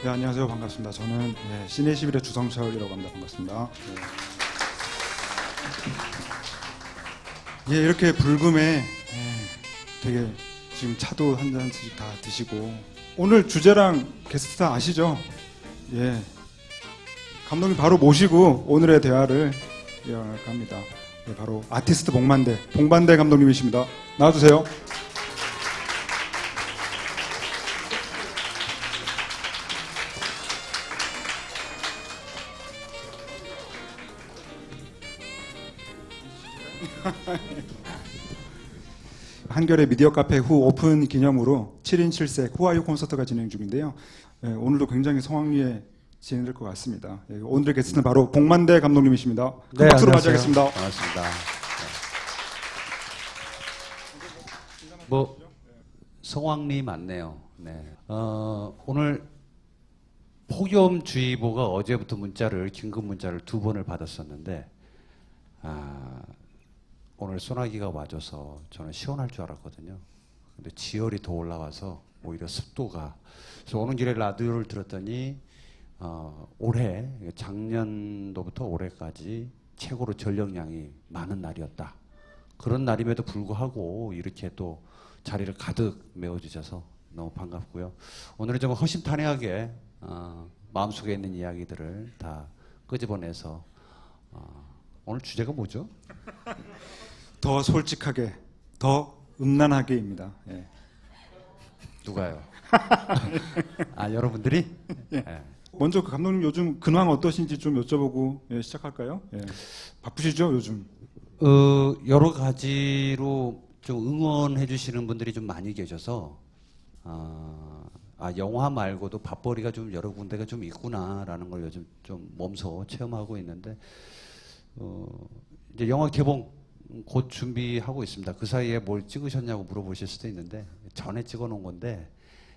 네, 안녕하세요. 반갑습니다. 저는 시내 11의 주성철이라고 합니다. 반갑습니다. 이렇게 불금에 되게 지금 차도 한 잔씩 다 드시고 오늘 주제랑 게스트 다 아시죠? 감독님 바로 모시고 오늘의 대화를 이어갈까 합니다. 바로 아티스트 봉반대 감독님이십니다. 나와주세요. 한겨레 미디어 카페 후 오픈 기념으로 7인 7색 후아유 콘서트가 진행 중인데요. 오늘도 굉장히 성황리에 진행될 것 같습니다. 오늘의 게스트는 바로 봉만대 감독님이십니다. 큰 박수로 맞이하겠습니다. 반갑습니다. 뭐 성황리 맞네요. 네. 오늘 폭염주의보가 어제부터 긴급 문자를 2번을 받았었는데 오늘 소나기가 와줘서 저는 시원할 줄 알았거든요. 근데 지열이 더 올라와서 오히려 습도가. 그래서 오는 길에 라디오를 들었더니 올해 작년도부터 올해까지 최고로 전력량이 많은 날이었다. 그런 날임에도 불구하고 이렇게 또 자리를 가득 메워주셔서 너무 반갑고요. 오늘은 좀 허심탄회하게 마음속에 있는 이야기들을 다 끄집어내서 오늘 주제가 뭐죠? 더 솔직하게, 더 음란하게입니다. 누가요? 여러분들이? 먼저 그 감독님 요즘 근황 어떠신지 좀 여쭤보고 시작할까요? 바쁘시죠 요즘? 여러 가지로 좀 응원해 주시는 분들이 좀 많이 계셔서 영화 말고도 밥벌이가 좀 여러 군데가 좀 있구나라는 걸 요즘 좀 몸소 체험하고 있는데 이제 영화 개봉 곧 준비하고 있습니다. 그 사이에 뭘 찍으셨냐고 물어보실 수도 있는데 전에 찍어놓은 건데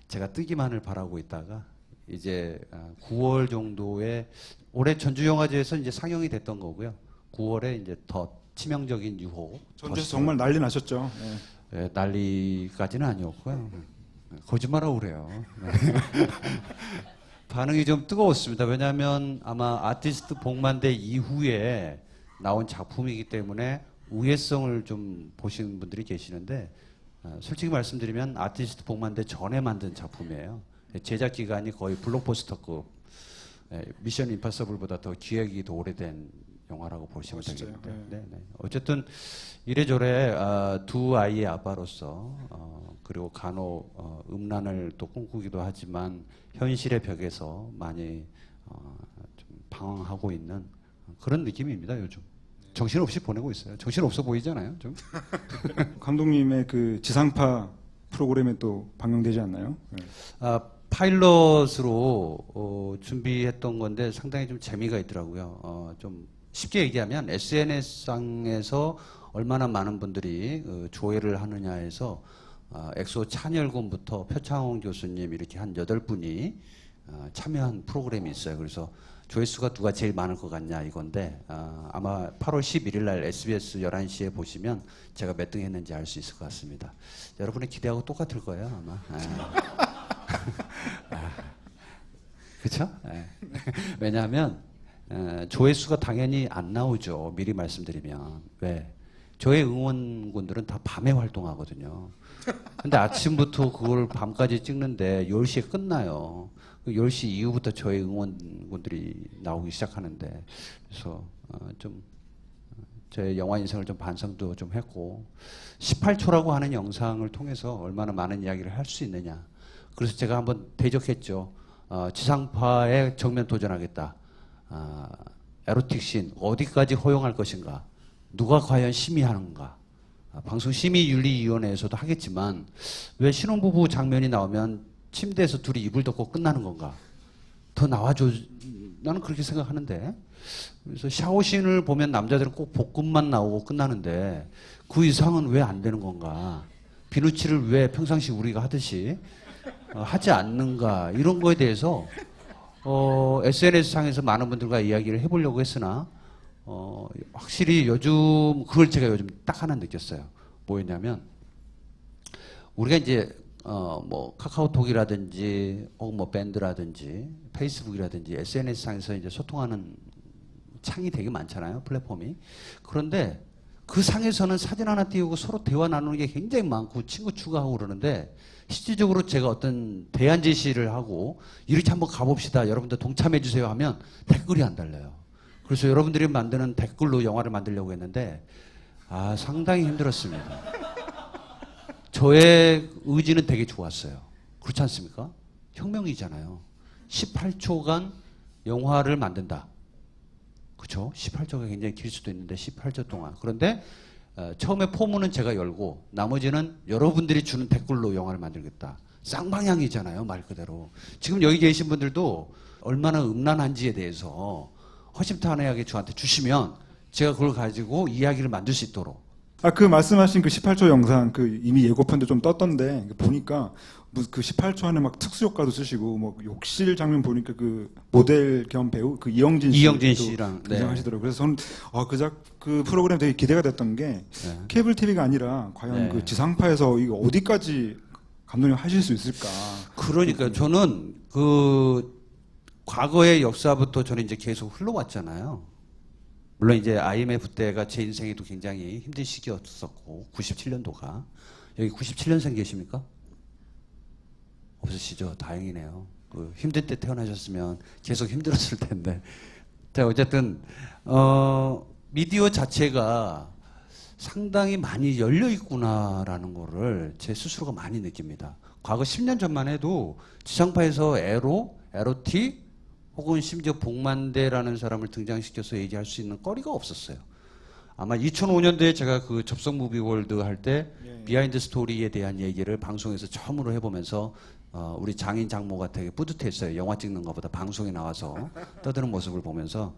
제가 뜨기만을 바라고 있다가 이제 9월 정도에 올해 전주영화제에서 이제 상영이 됐던 거고요. 9월에 이제 더 치명적인 유혹. 전주에서 정말 난리 나셨죠. 난리까지는 아니었고요. 거짓말하고 그래요. 반응이 좀 뜨거웠습니다. 왜냐하면 아마 아티스트 봉만대 이후에 나온 작품이기 때문에 우회성을 좀 보시는 분들이 계시는데 솔직히 말씀드리면 아티스트 봉만대 전에 만든 작품이에요. 제작 기간이 거의 블록버스터급, 미션 임파서블보다 더 기획이 더 오래된 영화라고 보시면 되겠는데. 네. 어쨌든 이래저래 두 아이의 아빠로서 그리고 간혹 음란을 또 꿈꾸기도 하지만 현실의 벽에서 많이 좀 방황하고 있는 그런 느낌입니다 요즘. 정신없이 보내고 있어요. 정신없어 보이잖아요 좀. 감독님의 그 지상파 프로그램에 또 방영되지 않나요? 파일럿으로 준비했던 건데 상당히 좀 재미가 있더라고요. 좀 쉽게 얘기하면 SNS상에서 얼마나 많은 분들이 조회를 하느냐에서 엑소 찬열군부터 표창원 교수님 이렇게 한 8분이 참여한 프로그램이 있어요. 그래서 조회수가 누가 제일 많을 것 같냐 이건데 아마 8월 11일 날 SBS 11시에 보시면 제가 몇 등 했는지 알 수 있을 것 같습니다. 여러분의 기대하고 똑같을 거예요 아마. 그렇죠? 왜냐하면 조회수가 당연히 안 나오죠. 미리 말씀드리면. 왜? 저의 응원군들은 다 밤에 활동하거든요. 근데 아침부터 그걸 밤까지 찍는데 10시에 끝나요. 10시 이후부터 저의 응원군들이 나오기 시작하는데 그래서 좀 제 영화 인생을 좀 반성도 좀 했고 18초라고 하는 영상을 통해서 얼마나 많은 이야기를 할 수 있느냐. 그래서 제가 한번 대적했죠. 지상파에 정면 도전하겠다. 에로틱신 어디까지 허용할 것인가. 누가 과연 심의하는가. 방송심의윤리위원회에서도 하겠지만 왜 신혼부부 장면이 나오면 침대에서 둘이 이불 덮고 끝나는 건가. 더 나와줘. 나는 그렇게 생각하는데. 그래서 샤워신을 보면 남자들은 꼭 복근만 나오고 끝나는데 그 이상은 왜 안 되는 건가. 비누칠을 왜 평상시 우리가 하듯이 하지 않는가. 이런 거에 대해서 SNS상에서 많은 분들과 이야기를 해보려고 했으나 확실히 그걸 제가 요즘 딱 하나 느꼈어요. 뭐였냐면 우리가 이제 뭐 카카오톡이라든지 혹은 뭐 밴드라든지 페이스북이라든지 SNS상에서 이제 소통하는 창이 되게 많잖아요, 플랫폼이. 그런데 그 상에서는 사진 하나 띄우고 서로 대화 나누는 게 굉장히 많고 친구 추가하고 그러는데 실질적으로 제가 어떤 대안 제시를 하고 이렇게 한번 가봅시다, 여러분들 동참해 주세요 하면 댓글이 안 달려요. 그래서 여러분들이 만드는 댓글로 영화를 만들려고 했는데 상당히 힘들었습니다. 저의 의지는 되게 좋았어요. 그렇지 않습니까? 혁명이잖아요. 18초간 영화를 만든다. 그렇죠? 18초가 굉장히 길 수도 있는데 18초 동안. 그런데 처음에 포문은 제가 열고 나머지는 여러분들이 주는 댓글로 영화를 만들겠다. 쌍방향이잖아요, 말 그대로. 지금 여기 계신 분들도 얼마나 음란한지에 대해서 허심탄회하게 저한테 주시면 제가 그걸 가지고 이야기를 만들 수 있도록. 그 말씀하신 그 18초 영상 그 이미 예고편도 좀 떴던데 보니까 그 18초 안에 막 특수 효과도 쓰시고 뭐 욕실 장면 보니까 그 모델 겸 배우 그 이영진 씨랑 등장하시더라고요. 그래서 저는 그 프로그램 되게 기대가 됐던 게 케이블 TV가 아니라 과연 그 지상파에서 이거 어디까지 감독님 하실 수 있을까? 그러니까 저는 그 과거의 역사부터 저는 이제 계속 흘러왔잖아요. 물론 이제 IMF 때가 제 인생에도 굉장히 힘든 시기였었고 97년도가 여기 97년생 계십니까? 없으시죠? 다행이네요. 그 힘들 때 태어나셨으면 계속 힘들었을 텐데. 자, 어쨌든 미디어 자체가 상당히 많이 열려 있구나라는 거를 제 스스로가 많이 느낍니다. 과거 10년 전만 해도 지상파에서 에로틱 혹은 심지어 복만대라는 사람을 등장시켜서 얘기할 수 있는 거리가 없었어요. 아마 2005년도에 제가 그 접속 무비월드 할 때 비하인드 스토리에 대한 얘기를 방송에서 처음으로 해보면서 우리 장인 장모가 되게 뿌듯했어요. 영화 찍는 것보다 방송에 나와서 떠드는 모습을 보면서.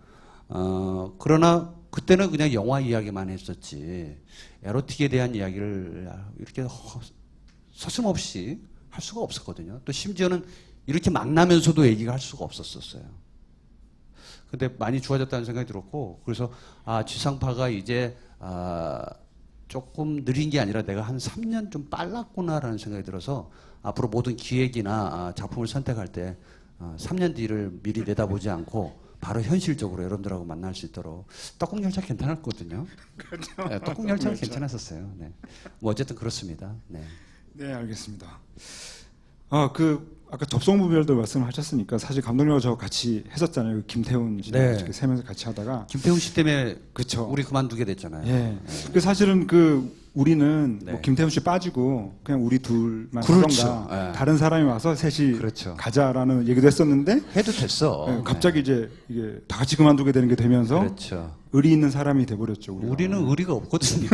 그러나 그때는 그냥 영화 이야기만 했었지 에로틱에 대한 이야기를 이렇게 서슴없이 할 수가 없었거든요. 또 심지어는 이렇게 만나면서도 얘기가 할 수가 없었어요. 근데 많이 좋아졌다는 생각이 들었고, 그래서 지상파가 이제 조금 느린 게 아니라 내가 한 3년 좀 빨랐구나라는 생각이 들어서 앞으로 모든 기획이나 작품을 선택할 때 3년 뒤를 미리 내다보지 않고 바로 현실적으로 여러분들하고 만날 수 있도록. 떡국열차 괜찮았거든요. 그렇죠. 네, 떡국열차는 괜찮았었어요. 네. 뭐 어쨌든 그렇습니다. 네. 네, 알겠습니다. 아까 접속무비월드 말씀하셨으니까 사실 감독님하고 저 같이 했었잖아요. 김태훈 씨 네. 세 명이서 같이 하다가 김태훈 씨 때문에 그쵸. 우리 그만두게 됐잖아요. 예. 그 사실은 우리는 네. 뭐 김태훈 씨 빠지고 그냥 우리 둘만 그렇죠. 하던가 예. 다른 사람이 와서 셋이 그렇죠. 가자라는 얘기도 했었는데 해도 됐어. 예, 갑자기 이제 이게 다 같이 그만두게 되는 게 되면서 그렇죠. 의리 있는 사람이 돼버렸죠. 우리가. 우리는 의리가 없거든요.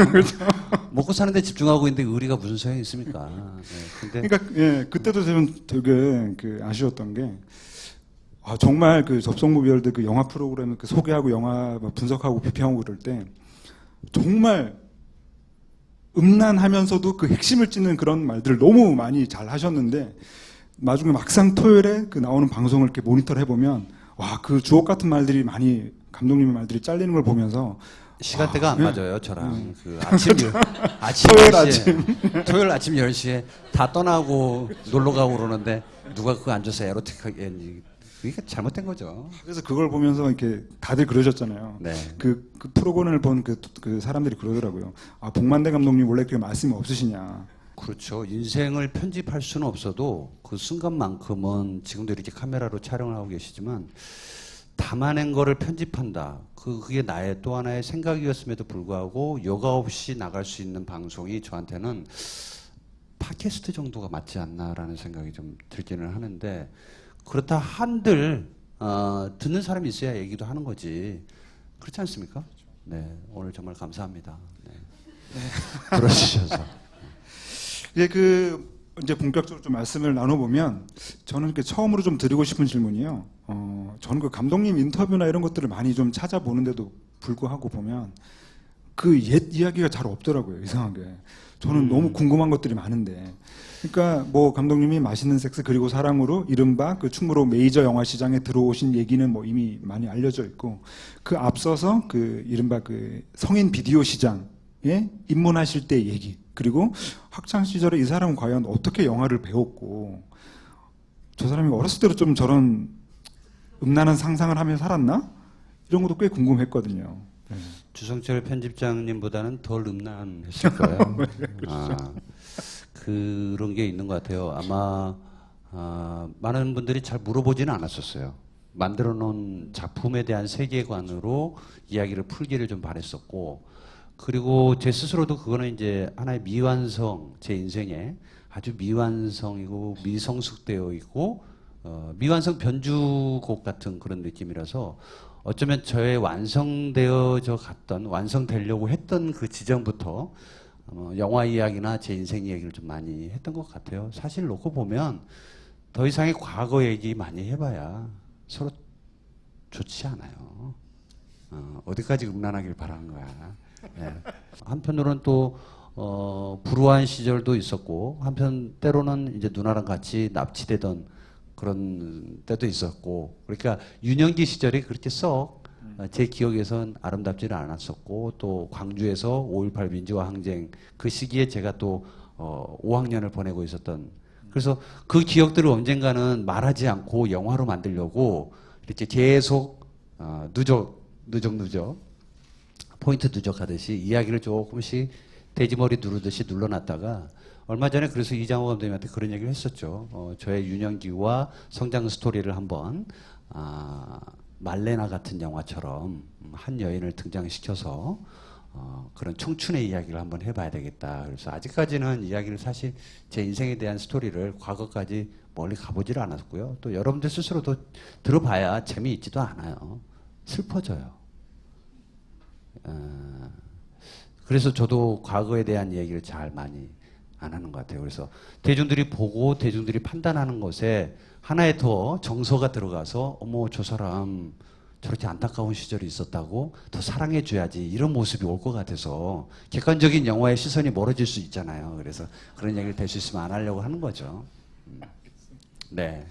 먹고 사는데 집중하고 있는데 의리가 무슨 소용이 있습니까? 네. 근데 그러니까 예, 그때도 저는 되게 아쉬웠던 게 정말 그 접속무비월드 그 영화 프로그램을 소개하고 영화 분석하고 비평하고 그럴 때 정말 음란하면서도 그 핵심을 찌는 그런 말들을 너무 많이 잘 하셨는데 나중에 막상 토요일에 그 나오는 방송을 이렇게 모니터를 해보면 그 주옥 같은 말들이 많이 감독님의 말들이 잘리는 걸 보면서 시간대가 안 네. 맞아요, 저랑. 그 아침 토요일 10시에, 토요일 아침 10시에 다 떠나고 놀러 가고 그러는데 누가 그거 앉아서 에로틱하게 그게 잘못된 거죠. 그래서 그걸 보면서 이렇게 다들 그러셨잖아요. 네. 그 프로그램을 본 그 사람들이 그러더라고요. 복만대 감독님 원래 그렇게 말씀이 없으시냐. 그렇죠. 인생을 편집할 수는 없어도 그 순간만큼은 지금도 이렇게 카메라로 촬영을 하고 계시지만 담아낸 거를 편집한다. 그게 나의 또 하나의 생각이었음에도 불구하고 여과 없이 나갈 수 있는 방송이 저한테는 팟캐스트 정도가 맞지 않나라는 생각이 좀 들기는 하는데 그렇다 한들 듣는 사람이 있어야 얘기도 하는 거지. 그렇지 않습니까? 네, 오늘 정말 감사합니다. 네. 들어주셔서. 이제 본격적으로 좀 말씀을 나눠보면 저는 처음으로 좀 드리고 싶은 질문이요. 저는 그 감독님 인터뷰나 이런 것들을 많이 좀 찾아보는데도 불구하고 보면 그 옛 이야기가 잘 없더라고요. 이상하게. 저는 너무 궁금한 것들이 많은데. 그러니까 뭐 감독님이 맛있는 섹스 그리고 사랑으로 이른바 그 충무로 메이저 영화 시장에 들어오신 얘기는 뭐 이미 많이 알려져 있고 그 앞서서 그 이른바 그 성인 비디오 시장 입문하실 때 얘기, 그리고 학창 시절에 이 사람은 과연 어떻게 영화를 배웠고 저 사람이 어렸을 때도 좀 저런 음란한 상상을 하며 살았나? 이런 것도 꽤 궁금했거든요. 네. 주성철 편집장님보다는 덜 음란했을 거예요. 그런 게 있는 것 같아요. 아마 많은 분들이 잘 물어보지는 않았었어요. 만들어 놓은 작품에 대한 세계관으로 이야기를 풀기를 좀 바랬었고, 그리고 제 스스로도 그거는 이제 하나의 미완성, 제 인생에 아주 미완성이고 미성숙되어 있고 미완성 변주곡 같은 그런 느낌이라서 어쩌면 저의 완성되어져 갔던, 완성되려고 했던 그 지점부터 영화 이야기나 제 인생 이야기를 좀 많이 했던 것 같아요. 사실 놓고 보면 더 이상의 과거 얘기 많이 해봐야 서로 좋지 않아요. 어디까지 음란하길 바라는 거야. 예. 한편으로는 또 불우한 시절도 있었고, 한편 때로는 이제 누나랑 같이 납치되던 그런 때도 있었고, 그러니까 유년기 시절이 그렇게 썩 제 기억에선 아름답지는 않았었고, 또 광주에서 5.18 민주화 항쟁 그 시기에 제가 또 5학년을 보내고 있었던, 그래서 그 기억들을 언젠가는 말하지 않고 영화로 만들려고 이렇게 계속 누적 포인트 누적하듯이 이야기를 조금씩 돼지머리 누르듯이 눌러놨다가, 얼마 전에 그래서 이장호 감독님한테 그런 얘기를 했었죠. 저의 유년기와 성장 스토리를 한번 말레나 같은 영화처럼 한 여인을 등장시켜서 그런 청춘의 이야기를 한번 해봐야 되겠다. 그래서 아직까지는 이야기를, 사실 제 인생에 대한 스토리를 과거까지 멀리 가보지를 않았고요. 또 여러분들 스스로도 들어봐야 재미있지도 않아요. 슬퍼져요. 그래서 저도 과거에 대한 얘기를 잘 많이 안 하는 것 같아요. 그래서 대중들이 보고 대중들이 판단하는 것에 하나의 더 정서가 들어가서, 어머 저 사람 저렇게 안타까운 시절이 있었다고 더 사랑해 줘야지, 이런 모습이 올 것 같아서 객관적인 영화의 시선이 멀어질 수 있잖아요. 그래서 그런 얘기를 될 수 있으면 안 하려고 하는 거죠. 네.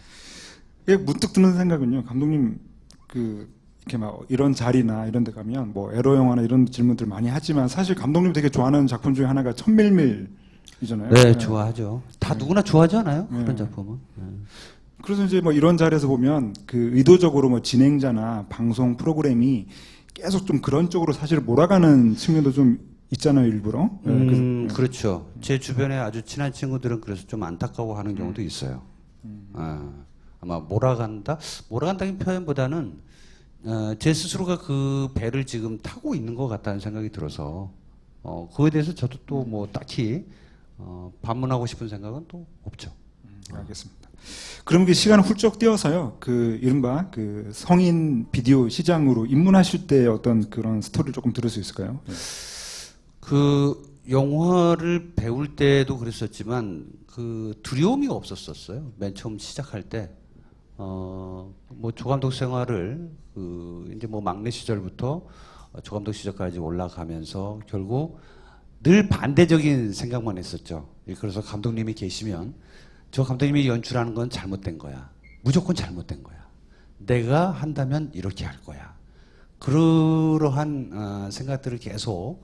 이게 문득 드는 생각은요, 감독님 이렇게 막 이런 자리나 이런 데 가면 뭐 에로 영화나 이런 질문들 많이 하지만 사실 감독님 되게 좋아하는 작품 중에 하나가 천밀밀이잖아요. 네, 좋아하죠. 다 누구나 좋아하지 않아요? 네. 그런 작품은. 그래서 이제 뭐 이런 자리에서 보면 그 의도적으로 뭐 진행자나 방송 프로그램이 계속 좀 그런 쪽으로 사실 몰아가는 측면도 좀 있잖아요, 일부러. 그렇죠. 제 주변에 아주 친한 친구들은 그래서 좀 안타까워하는 경우도 있어요. 아마 몰아간다는 표현보다는 제 스스로가 그 배를 지금 타고 있는 것 같다는 생각이 들어서 그거에 대해서 저도 또 뭐 딱히 반문하고 싶은 생각은 또 없죠. 알겠습니다. 그럼 그 시간을 훌쩍 뛰어서요, 그 이른바 그 성인 비디오 시장으로 입문하실 때 어떤 그런 스토리를 조금 들을 수 있을까요? 네. 그 영화를 배울 때도 그랬었지만 그 두려움이 없었었어요. 맨 처음 시작할 때. 뭐 조감독 생활을 이제 뭐 막내 시절부터 조감독 시절까지 올라가면서 결국 늘 반대적인 생각만 했었죠. 그래서 감독님이 계시면 저 감독님이 연출하는 건 잘못된 거야. 무조건 잘못된 거야. 내가 한다면 이렇게 할 거야. 그러한 생각들을 계속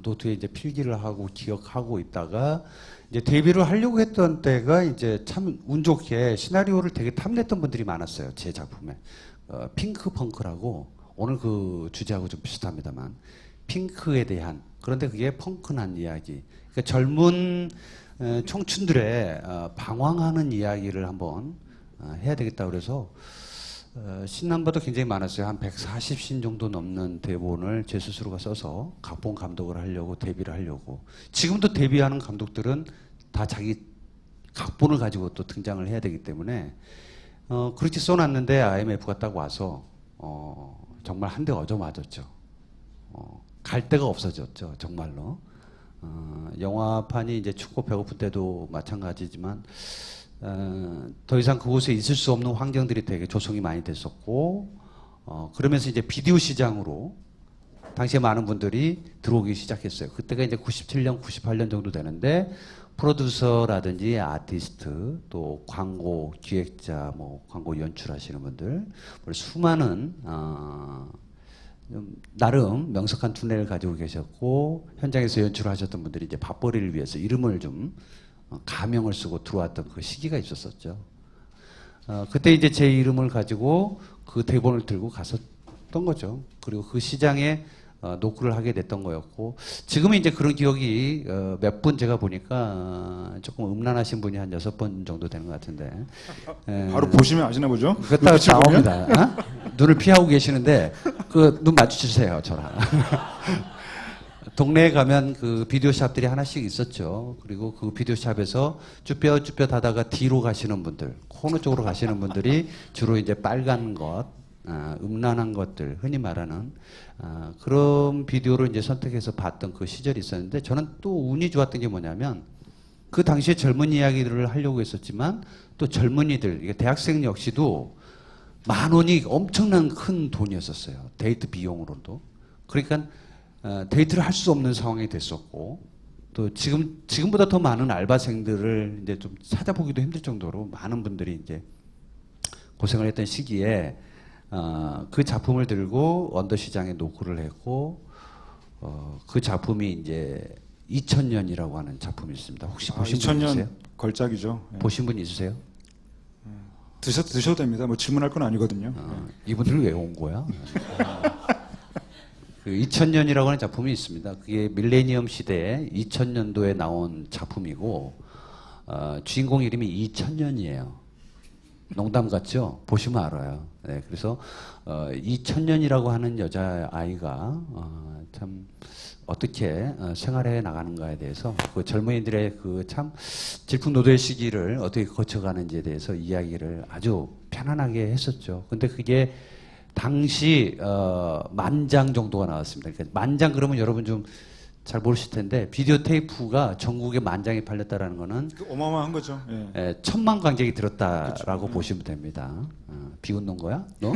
노트에 이제 필기를 하고 기억하고 있다가 이제 데뷔를 하려고 했던 때가 이제 참 운 좋게 시나리오를 되게 탐냈던 분들이 많았어요. 제 작품에. 핑크 펑크라고, 오늘 그 주제하고 좀 비슷합니다만 핑크에 대한, 그런데 그게 펑크난 이야기. 그러니까 젊은 청춘들의 방황하는 이야기를 한번 해야 되겠다 그래서 신남바도 굉장히 많았어요. 한 140신 정도 넘는 대본을 제 스스로가 써서 각본 감독을 하려고, 데뷔를 하려고. 지금도 데뷔하는 감독들은 다 자기 각본을 가지고 또 등장을 해야 되기 때문에 그렇게 써놨는데 IMF가 딱 와서 정말 한 대 얻어맞았죠. 갈 데가 없어졌죠, 정말로. 영화판이 이제 춥고 배고플 때도 마찬가지지만 더 이상 그곳에 있을 수 없는 환경들이 되게 조성이 많이 됐었고, 그러면서 이제 비디오 시장으로 당시에 많은 분들이 들어오기 시작했어요. 그때가 이제 97년, 98년 정도 되는데 프로듀서라든지 아티스트, 또 광고 기획자, 뭐 광고 연출하시는 분들, 수많은 좀 나름 명석한 두뇌를 가지고 계셨고 현장에서 연출하셨던 분들이 이제 밥벌이를 위해서 이름을 좀 가명을 쓰고 들어왔던 그 시기가 있었었죠. 그때 이제 제 이름을 가지고 그 대본을 들고 갔었던 거죠. 그리고 그 시장에 노크를 하게 됐던 거였고, 지금은 이제 그런 기억이 몇 분 제가 보니까 조금 음란하신 분이 한 6번 정도 되는 것 같은데. 바로 보시면 아시나 보죠? 그딱 눈빛을 보면? 나옵니다. 어? 눈을 피하고 계시는데 그 눈 마주치세요, 저랑. 동네에 가면 그 비디오 샵들이 하나씩 있었죠. 그리고 그 비디오 샵에서 쭈뼛쭈뼛 하다가 뒤로 가시는 분들, 코너 쪽으로 가시는 분들이 주로 이제 빨간 것, 음란한 것들, 흔히 말하는 그런 비디오를 이제 선택해서 봤던 그 시절이 있었는데, 저는 또 운이 좋았던 게 뭐냐면 그 당시에 젊은 이야기들을 하려고 했었지만 또 젊은이들, 이게 대학생 역시도 10,000원이 엄청난 큰 돈이었었어요. 데이트 비용으로도. 그러니까 데이트를 할 수 없는 상황이 됐었고, 또 지금보다 더 많은 알바생들을 이제 좀 찾아보기도 힘들 정도로 많은 분들이 이제 고생을 했던 시기에 그 작품을 들고 언더 시장에 노크를 했고, 그 작품이 이제 2000년이라고 하는 작품이 있습니다. 혹시 보신 분 2000년 있으세요? 걸작이죠. 예. 보신 분 있으세요? 드셔도 됩니다. 뭐 질문할 건 아니거든요. 이분들은 왜 온 거야? 그 2000년이라고 하는 작품이 있습니다. 그게 밀레니엄 시대에 2000년도에 나온 작품이고, 주인공 이름이 2000년이에요. 농담 같죠? 보시면 알아요. 네, 그래서 2000년이라고 하는 여자아이가 참 어떻게 생활해 나가는가에 대해서, 그 젊은이들의 그 참 질풍노도의 시기를 어떻게 거쳐가는지에 대해서 이야기를 아주 편안하게 했었죠. 근데 그게 당시 10,000장 정도가 나왔습니다. 그러니까 10,000장 그러면 여러분 좀 잘 모르실 텐데, 비디오 테이프가 전국에 10,000장이 팔렸다라는 거는 그 어마어마한 거죠. 예. 1,000만 관객이 들었다라고 보시면 됩니다. 비웃는 거야? 너?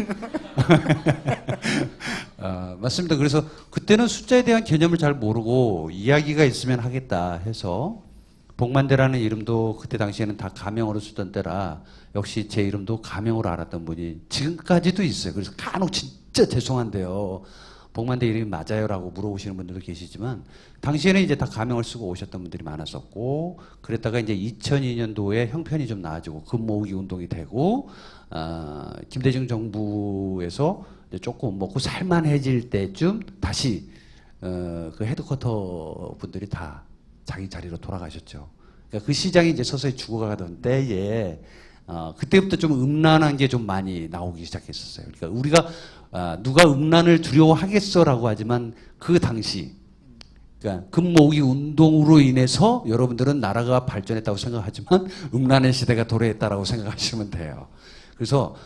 맞습니다. 그래서 그때는 숫자에 대한 개념을 잘 모르고 이야기가 있으면 하겠다 해서 복만대라는 이름도 그때 당시에는 다 가명으로 쓰던 때라 역시 제 이름도 가명으로 알았던 분이 지금까지도 있어요. 그래서 간혹 진짜 죄송한데요, 복만대 이름이 맞아요라고 물어보시는 분들도 계시지만, 당시에는 이제 다 가명을 쓰고 오셨던 분들이 많았었고, 그랬다가 이제 2002년도에 형편이 좀 나아지고 금 모으기 운동이 되고, 김대중 정부에서 이제 조금 먹고 살만해질 때쯤 다시 그 헤드쿼터 분들이 다 자기 자리로 돌아가셨죠. 그러니까 그 시장이 이제 서서히 죽어가던 때에 그때부터 좀 음란한 게 좀 많이 나오기 시작했었어요. 그러니까 우리가 누가 음란을 두려워하겠어라고 하지만 그 당시, 그러니까 금 모으기 운동으로 인해서 여러분들은 나라가 발전했다고 생각하지만 음란의 시대가 도래했다라고 생각하시면 돼요. 그래서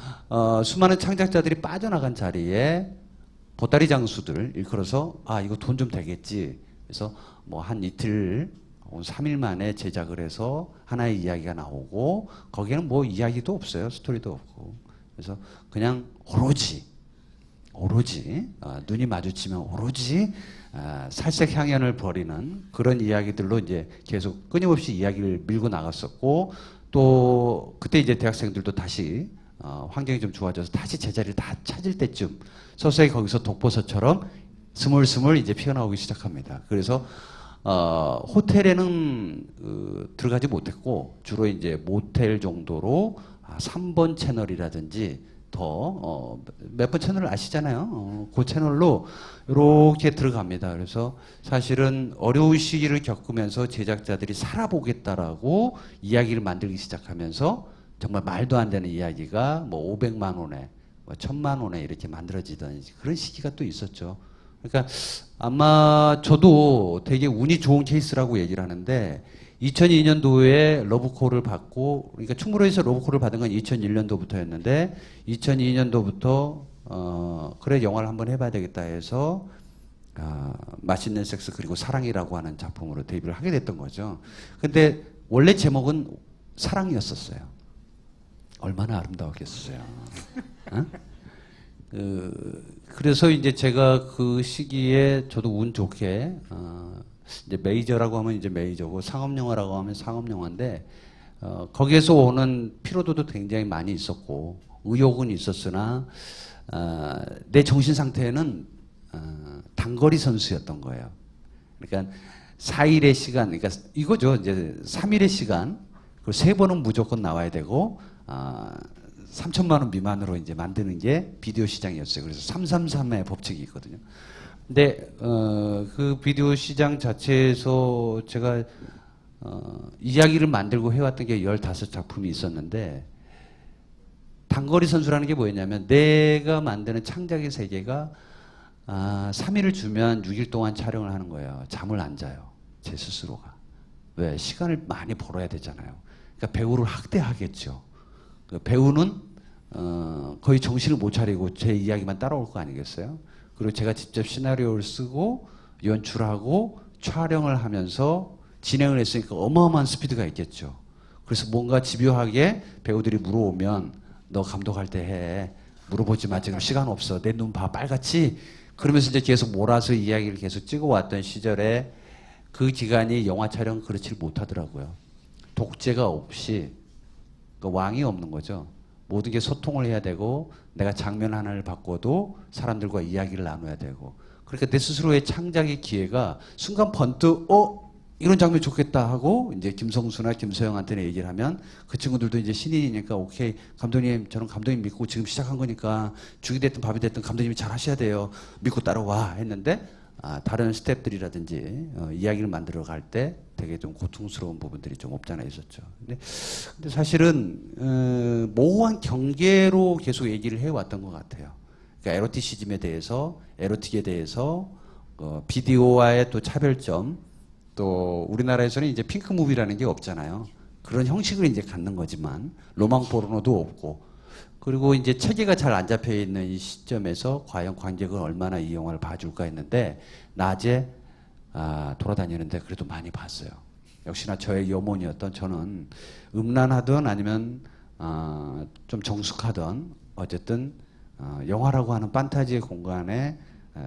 수많은 창작자들이 빠져나간 자리에 보따리 장수들, 일컬어서 이거 돈 좀 되겠지. 그래서 뭐 한 이틀, 3일 만에 제작을 해서 하나의 이야기가 나오고, 거기에는 뭐 이야기도 없어요. 스토리도 없고. 그래서 그냥 오로지 눈이 마주치면 오로지 살색 향연을 벌이는 그런 이야기들로 이제 계속 끊임없이 이야기를 밀고 나갔었고, 또 그때 이제 대학생들도 다시 환경이 좀 좋아져서 다시 제자리를 다 찾을 때쯤 서서히 거기서 독버섯처럼 스물스물 이제 피어나오기 시작합니다. 그래서 호텔에는 들어가지 못했고, 주로 이제 모텔 정도로 3번 채널이라든지 더 몇 번 채널을 아시잖아요. 그 채널로 이렇게 들어갑니다. 그래서 사실은 어려운 시기를 겪으면서 제작자들이 살아보겠다라고 이야기를 만들기 시작하면서 정말 말도 안 되는 이야기가 뭐 500만 원에 뭐 1,000만 원에 이렇게 만들어지던 그런 시기가 또 있었죠. 그러니까 아마 저도 되게 운이 좋은 케이스라고 얘기를 하는데, 2002년도에 러브콜을 받고, 그러니까 충무로에서 러브콜을 받은 건 2001년도부터였는데 2002년도부터 그래 영화를 한번 해봐야 되겠다 해서 맛있는 섹스 그리고 사랑이라고 하는 작품으로 데뷔를 하게 됐던 거죠. 근데 원래 제목은 사랑이었었어요. 얼마나 아름다웠겠어요. 어? 그래서 이제 제가 그 시기에 저도 운 좋게 이제 메이저라고 하면 이제 메이저고 상업영화라고 하면 상업영화인데, 거기에서 오는 피로도도 굉장히 많이 있었고 의욕은 있었으나 내 정신 상태는 단거리 선수였던 거예요. 그러니까 4일의 시간, 그러니까 이거죠. 이제 3일의 시간, 그리고 3번은 무조건 나와야 되고, 3천만 원 미만으로 이제 만드는 게 비디오 시장이었어요. 그래서 333의 법칙이 있거든요. 근데, 그 비디오 시장 자체에서 제가, 이야기를 만들고 해왔던 게 15작품이 있었는데, 단거리 선수라는 게 뭐였냐면, 내가 만드는 창작의 세계가 3일을 주면 6일 동안 촬영을 하는 거예요. 잠을 안 자요. 제 스스로가. 왜? 시간을 많이 벌어야 되잖아요. 그러니까 배우를 학대하겠죠. 그 배우는 거의 정신을 못 차리고 제 이야기만 따라올 거 아니겠어요? 그리고 제가 직접 시나리오를 쓰고 연출하고 촬영을 하면서 진행을 했으니까 어마어마한 스피드가 있겠죠. 그래서 뭔가 집요하게 배우들이 물어오면 너 감독할 때 해. 물어보지 마. 지금 시간 없어. 내 눈 봐. 빨갛지? 그러면서 이제 계속 몰아서 이야기를 계속 찍어왔던 시절에 그 기간이 영화 촬영 그렇지 못하더라고요. 독재가 없이 그 왕이 없는 거죠. 모든 게 소통을 해야 되고 내가 장면 하나를 바꿔도 사람들과 이야기를 나눠야 되고 그러니까 내 스스로의 창작의 기회가 순간 번뜩 이런 장면 좋겠다 하고 이제 김성수나 김서영한테는 얘기를 하면 그 친구들도 이제 신인이니까 오케이 감독님 저는 감독님 믿고 지금 시작한 거니까 죽이 됐든 밥이 됐든 감독님이 잘 하셔야 돼요. 믿고 따라와 했는데 다른 스태프들이라든지 이야기를 만들어 갈 때 되게 좀 고통스러운 부분들이 좀 없잖아 있었죠. 근데 사실은 모호한 경계로 계속 얘기를 해왔던 것 같아요. 그러니까 에로티시즘에 대해서, 에로틱에 대해서 비디오와의 또 차별점, 또 우리나라에서는 이제 핑크 무비라는 게 없잖아요. 그런 형식을 이제 갖는 거지만 로망 포르노도 없고 그리고 이제 체계가 잘 안 잡혀 있는 이 시점에서 과연 관객은 얼마나 이 영화를 봐줄까 했는데 낮에 돌아다니는데 그래도 많이 봤어요. 역시나 저의 염원이었던 저는 음란하든 아니면 좀 정숙하든 어쨌든 영화라고 하는 판타지의 공간에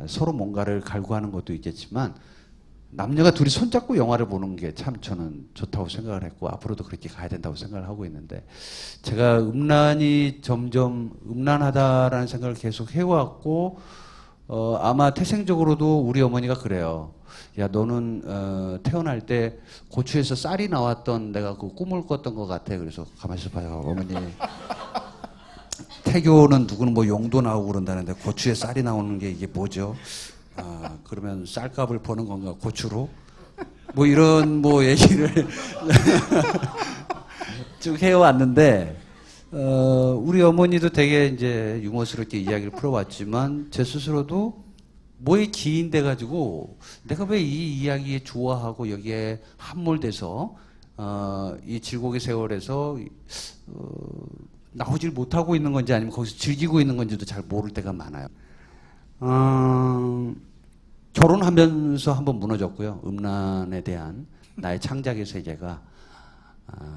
서로 뭔가를 갈구하는 것도 있겠지만 남녀가 둘이 손잡고 영화를 보는 게 참 저는 좋다고 생각을 했고 앞으로도 그렇게 가야 된다고 생각을 하고 있는데 제가 음란이 점점 음란하다라는 생각을 계속 해왔고 아마 태생적으로도 우리 어머니가 그래요. 야 너는 태어날 때 고추에서 쌀이 나왔던 내가 그 꿈을 꿨던 것 같아. 그래서 가만히 있어봐요 어머니. 태교는 누구는 뭐 용도 나오고 그런다는데 고추에 쌀이 나오는 게 이게 뭐죠? 그러면 쌀값을 버는 건가 고추로? 뭐 이런 뭐 얘기를 쭉 해왔는데 우리 어머니도 되게 이제 유머스럽게 이야기를 풀어왔지만 제 스스로도 뭐에 기인돼 가지고 내가 왜 이 이야기에 좋아하고 여기에 함몰돼서 이 질곡의 세월에서 나오질 못하고 있는 건지 아니면 거기서 즐기고 있는 건지도 잘 모를 때가 많아요. 결혼하면서 한번 무너졌고요. 음란에 대한 나의 창작의 세계가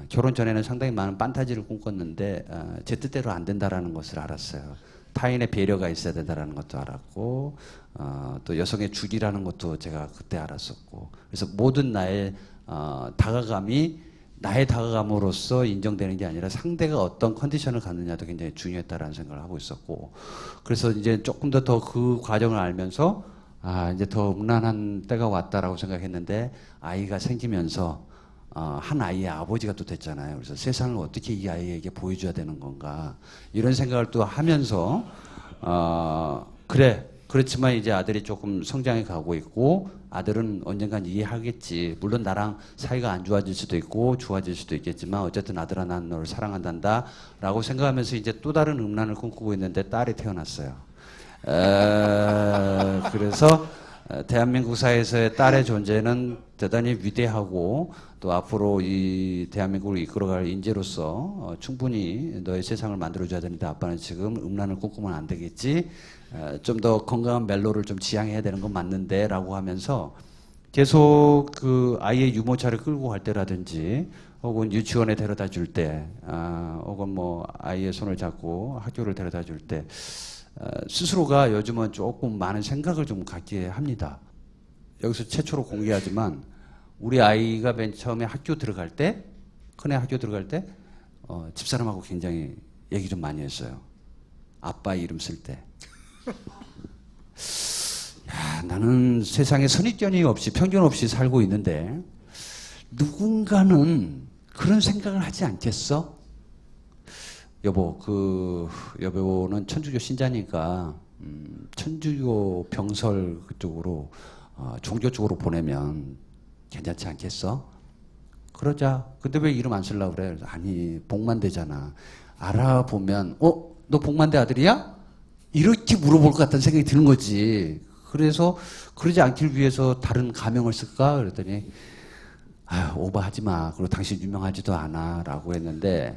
결혼 전에는 상당히 많은 판타지를 꿈꿨는데 제 뜻대로 안 된다라는 것을 알았어요. 타인의 배려가 있어야 된다라는 것도 알았고 또 여성의 주기라는 것도 제가 그때 알았었고 그래서 모든 나의 다가감이 나의 다가감으로써 인정되는 게 아니라 상대가 어떤 컨디션을 갖느냐도 굉장히 중요했다라는 생각을 하고 있었고 그래서 이제 조금 더 그 과정을 알면서 이제 더 음란한 때가 왔다라고 생각했는데 아이가 생기면서 한 아이의 아버지가 또 됐잖아요. 그래서 세상을 어떻게 이 아이에게 보여줘야 되는 건가 이런 생각을 또 하면서 그래 그렇지만 이제 아들이 조금 성장해 가고 있고 아들은 언젠간 이해하겠지. 물론 나랑 사이가 안 좋아질 수도 있고 좋아질 수도 있겠지만 어쨌든 아들아 난 너를 사랑한단다 라고 생각하면서 이제 또 다른 음란을 꿈꾸고 있는데 딸이 태어났어요. 그래서 대한민국 사회에서의 딸의 존재는 대단히 위대하고 또 앞으로 이 대한민국을 이끌어갈 인재로서 충분히 너의 세상을 만들어줘야 되는데 아빠는 지금 음란을 꿈꾸면 안 되겠지. 좀 더 건강한 멜로를 좀 지향해야 되는 건 맞는데 라고 하면서 계속 그 아이의 유모차를 끌고 갈 때라든지 혹은 유치원에 데려다 줄 때 혹은 뭐 아이의 손을 잡고 학교를 데려다 줄 때 스스로가 요즘은 조금 많은 생각을 좀 갖게 합니다. 여기서 최초로 공개하지만 우리 아이가 맨 처음에 학교 들어갈 때 큰애 학교 들어갈 때 집사람하고 굉장히 얘기 좀 많이 했어요. 아빠 이름 쓸 때. 야, 나는 세상에 선입견이 없이 편견 없이 살고 있는데 누군가는 그런 생각을 하지 않겠어? 여보, 여보는 천주교 신자니까 천주교 병설 그쪽으로 종교 쪽으로 보내면 괜찮지 않겠어? 그러자. 근데 왜 이름 안 쓰려고 그래? 아니, 복만대잖아. 알아보면 너 복만대 아들이야? 이렇게 물어볼 것 같다는 생각이 드는 거지. 그래서 그러지 않길 위해서 다른 가명을 쓸까? 그랬더니 오버하지 마. 그리고 당신 유명하지도 않아. 라고 했는데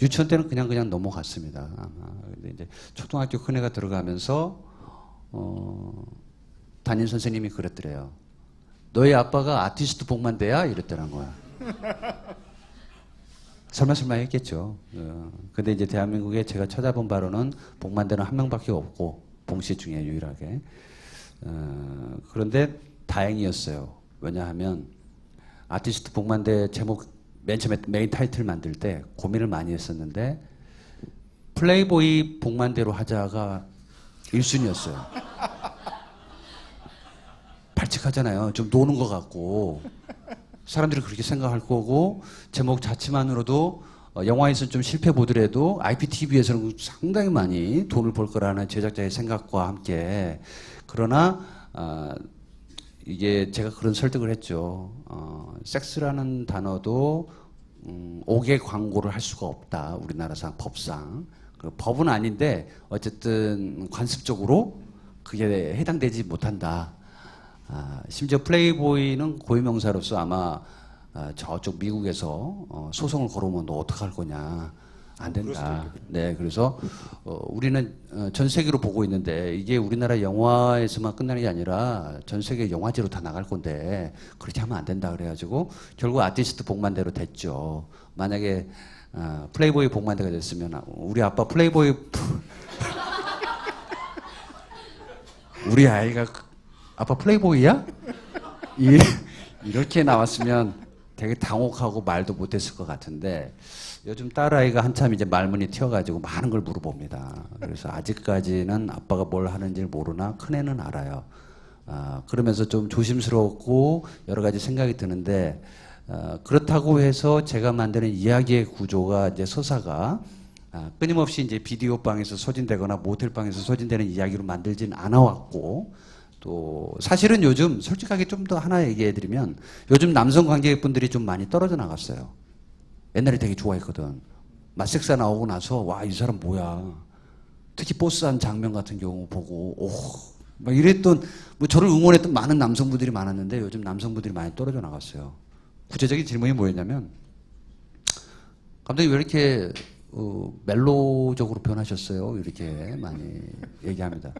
유치원 때는 그냥 넘어갔습니다. 아마. 근데 이제 초등학교 큰애가 들어가면서 담임 선생님이 그랬더래요. 너희 아빠가 아티스트 복만대야? 이랬더란 거야. 설마 했겠죠. 근데 이제 대한민국에 제가 찾아본 바로는 복만대는 한 명밖에 없고 봉씨 중에 유일하게. 그런데 다행이었어요. 왜냐하면 아티스트 복만대 제목 맨 처음에 메인 타이틀 만들 때 고민을 많이 했었는데 플레이보이 복만대로 하자가 1순위였어요. 발칙하잖아요. 좀 노는 것 같고 사람들이 그렇게 생각할 거고 제목 자체만으로도 영화에서는 좀 실패 보더라도 IPTV에서는 상당히 많이 돈을 벌 거라는 제작자의 생각과 함께 그러나 이게 제가 그런 설득을 했죠. 섹스라는 단어도 5개 광고를 할 수가 없다. 우리나라상 법상. 법은 아닌데 어쨌든 관습적으로 그게 해당되지 못한다. 심지어 플레이보이는 고유명사로서 아마 저쪽 미국에서 소송을 걸어오면 너 어떡할 거냐. 안 된다. 네, 그래서 우리는 전 세계로 보고 있는데 이게 우리나라 영화에서만 끝나는 게 아니라 전 세계 영화제로 다 나갈 건데 그렇게 하면 안 된다 그래가지고 결국 아티스트 복만대로 됐죠. 만약에 플레이보이 복만대가 됐으면 우리 아빠 플레이보이 우리 아이가 아빠 플레이보이야? 이렇게 나왔으면 되게 당혹하고 말도 못했을 것 같은데 요즘 딸아이가 한참 이제 말문이 튀어가지고 많은 걸 물어봅니다. 그래서 아직까지는 아빠가 뭘 하는지 모르나 큰애는 알아요. 그러면서 좀 조심스럽고 여러 가지 생각이 드는데 그렇다고 해서 제가 만드는 이야기의 구조가 이제 서사가 끊임없이 이제 비디오 방에서 소진되거나 모텔 방에서 소진되는 이야기로 만들진 않아왔고 또 사실은 요즘 솔직하게 좀 더 하나 얘기해드리면 요즘 남성 관객분들이 좀 많이 떨어져 나갔어요. 옛날에 되게 좋아했거든. 맞섹스가 나오고 나서 와, 이 사람 뭐야. 특히 보스한 장면 같은 경우 보고 막 이랬던 뭐 저를 응원했던 많은 남성분들이 많았는데 요즘 남성분들이 많이 떨어져 나갔어요. 구체적인 질문이 뭐였냐면 감독님 왜 이렇게 멜로적으로 변하셨어요? 이렇게 많이 얘기합니다.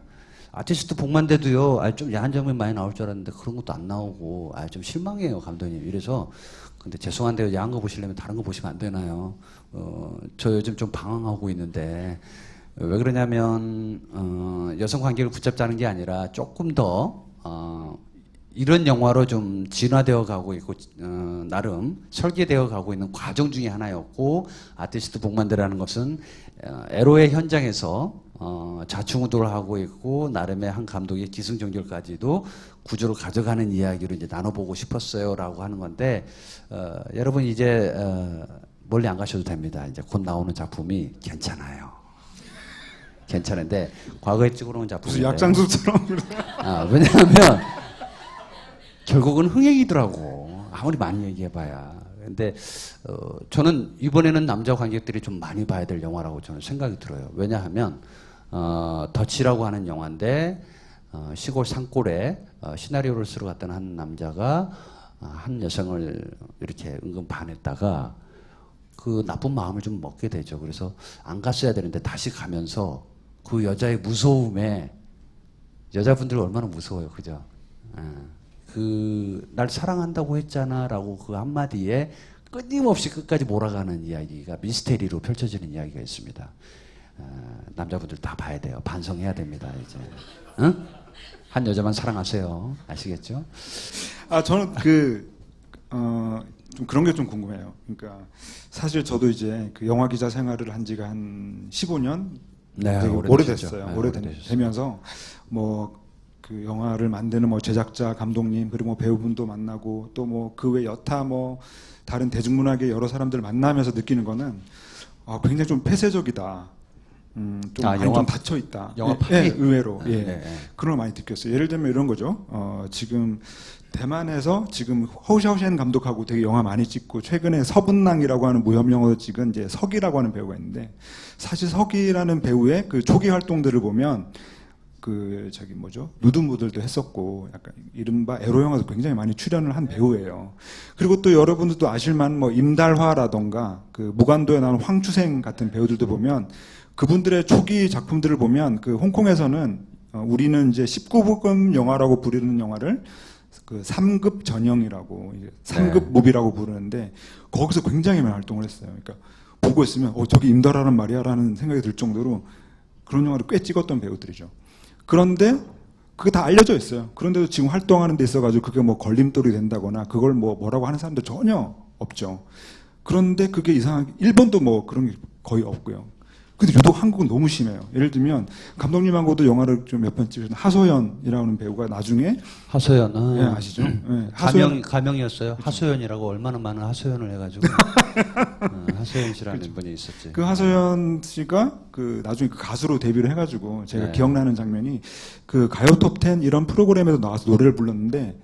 아티스트 복만대도요, 좀 야한 장면 많이 나올 줄 알았는데 그런 것도 안 나오고, 좀 실망해요, 감독님. 이래서, 근데 죄송한데요, 야한 거 보시려면 다른 거 보시면 안 되나요? 저 요즘 좀 방황하고 있는데, 왜 그러냐면, 여성 관객을 붙잡자는 게 아니라 조금 더, 이런 영화로 좀 진화되어 가고 있고, 나름 설계되어 가고 있는 과정 중에 하나였고, 아티스트 복만대라는 것은, 에로의 현장에서, 자충우돌을 하고 있고 나름의 한 감독의 기승전결까지도 구조를 가져가는 이야기로 이제 나눠보고 싶었어요라고 하는 건데 여러분 이제 멀리 안 가셔도 됩니다. 이제 곧 나오는 작품이 괜찮아요. 괜찮은데 과거에 찍어놓은 작품인데 무슨 약장수처럼 왜냐하면 결국은 흥행이더라고. 아무리 많이 얘기해봐야. 근데 저는 이번에는 남자 관객들이 좀 많이 봐야 될 영화라고 저는 생각이 들어요. 왜냐하면 더치라고 하는 영화인데 시골 산골에 시나리오를 쓰러 갔던 한 남자가 한 여성을 이렇게 은근 반했다가 그 나쁜 마음을 좀 먹게 되죠. 그래서 안 갔어야 되는데 다시 가면서 그 여자의 무서움에 여자분들 얼마나 무서워요, 그죠? 날 사랑한다고 했잖아라고 그 한마디에 끊임없이 끝까지 몰아가는 이야기가 미스테리로 펼쳐지는 이야기가 있습니다. 남자분들 다 봐야 돼요. 반성해야 됩니다, 이제. 응? 한 여자만 사랑하세요. 아시겠죠? 저는 좀 그런 게 좀 궁금해요. 그러니까 사실 저도 이제 그 영화 기자 생활을 한 지가 한 15년 네, 되게 오래되셨죠. 오래됐어요. 네, 오래되면서 뭐 그 영화를 만드는 뭐 제작자, 감독님 그리고 뭐 배우분도 만나고 또 뭐 그 외 여타 뭐 다른 대중문학의 여러 사람들을 만나면서 느끼는 거는 굉장히 좀 폐쇄적이다. 좀 많이 영화- 좀 닫혀 있다. 영화 예, 판이? 예, 의외로 예. 네. 그런 걸 많이 느꼈어요. 예를 들면 이런 거죠. 지금 대만에서 지금 허우샤오시엔 감독하고 되게 영화 많이 찍고 최근에 서분낭이라고 하는 무협 영화도 찍은 이제 석이라고 하는 배우가 있는데 사실 석이라는 배우의 그 초기 활동들을 보면 그 저기 뭐죠 누드무들도 했었고 약간 이른바 에로 영화도 굉장히 많이 출연을 한 배우예요. 그리고 또 여러분들도 아실만 뭐 임달화라던가 그 무간도에 나오는 황추생 같은 배우들도 보면 그분들의 초기 작품들을 보면 그 홍콩에서는 우리는 이제 19금 영화라고 부르는 영화를 그 3급 전형이라고 3급 무비라고 부르는데 거기서 굉장히 많이 활동을 했어요. 그러니까 보고 있으면 저기 임달화란 말이야라는 생각이 들 정도로 그런 영화를 꽤 찍었던 배우들이죠. 그런데 그게 다 알려져 있어요. 그런데도 지금 활동하는 데 있어가지고 그게 뭐 걸림돌이 된다거나 그걸 뭐라고 하는 사람들 전혀 없죠. 그런데 그게 이상하게 일본도 뭐 그런 게 거의 없고요. 근데 유독 한국은 너무 심해요. 예를 들면 감독님하고도 영화를 좀 몇 번 찍으신 하소연이라는 배우가 나중에 하소연. 예, 아시죠? 예, 하소연 가명이었어요. 하소연이라고 얼마나 많은 하소연을 해가지고 하소연 씨라는 분이 있었지. 그 하소연 씨가 그 나중에 그 가수로 데뷔를 해가지고 제가 네. 기억나는 장면이 그 가요 톱10 이런 프로그램에도 나와서 노래를 불렀는데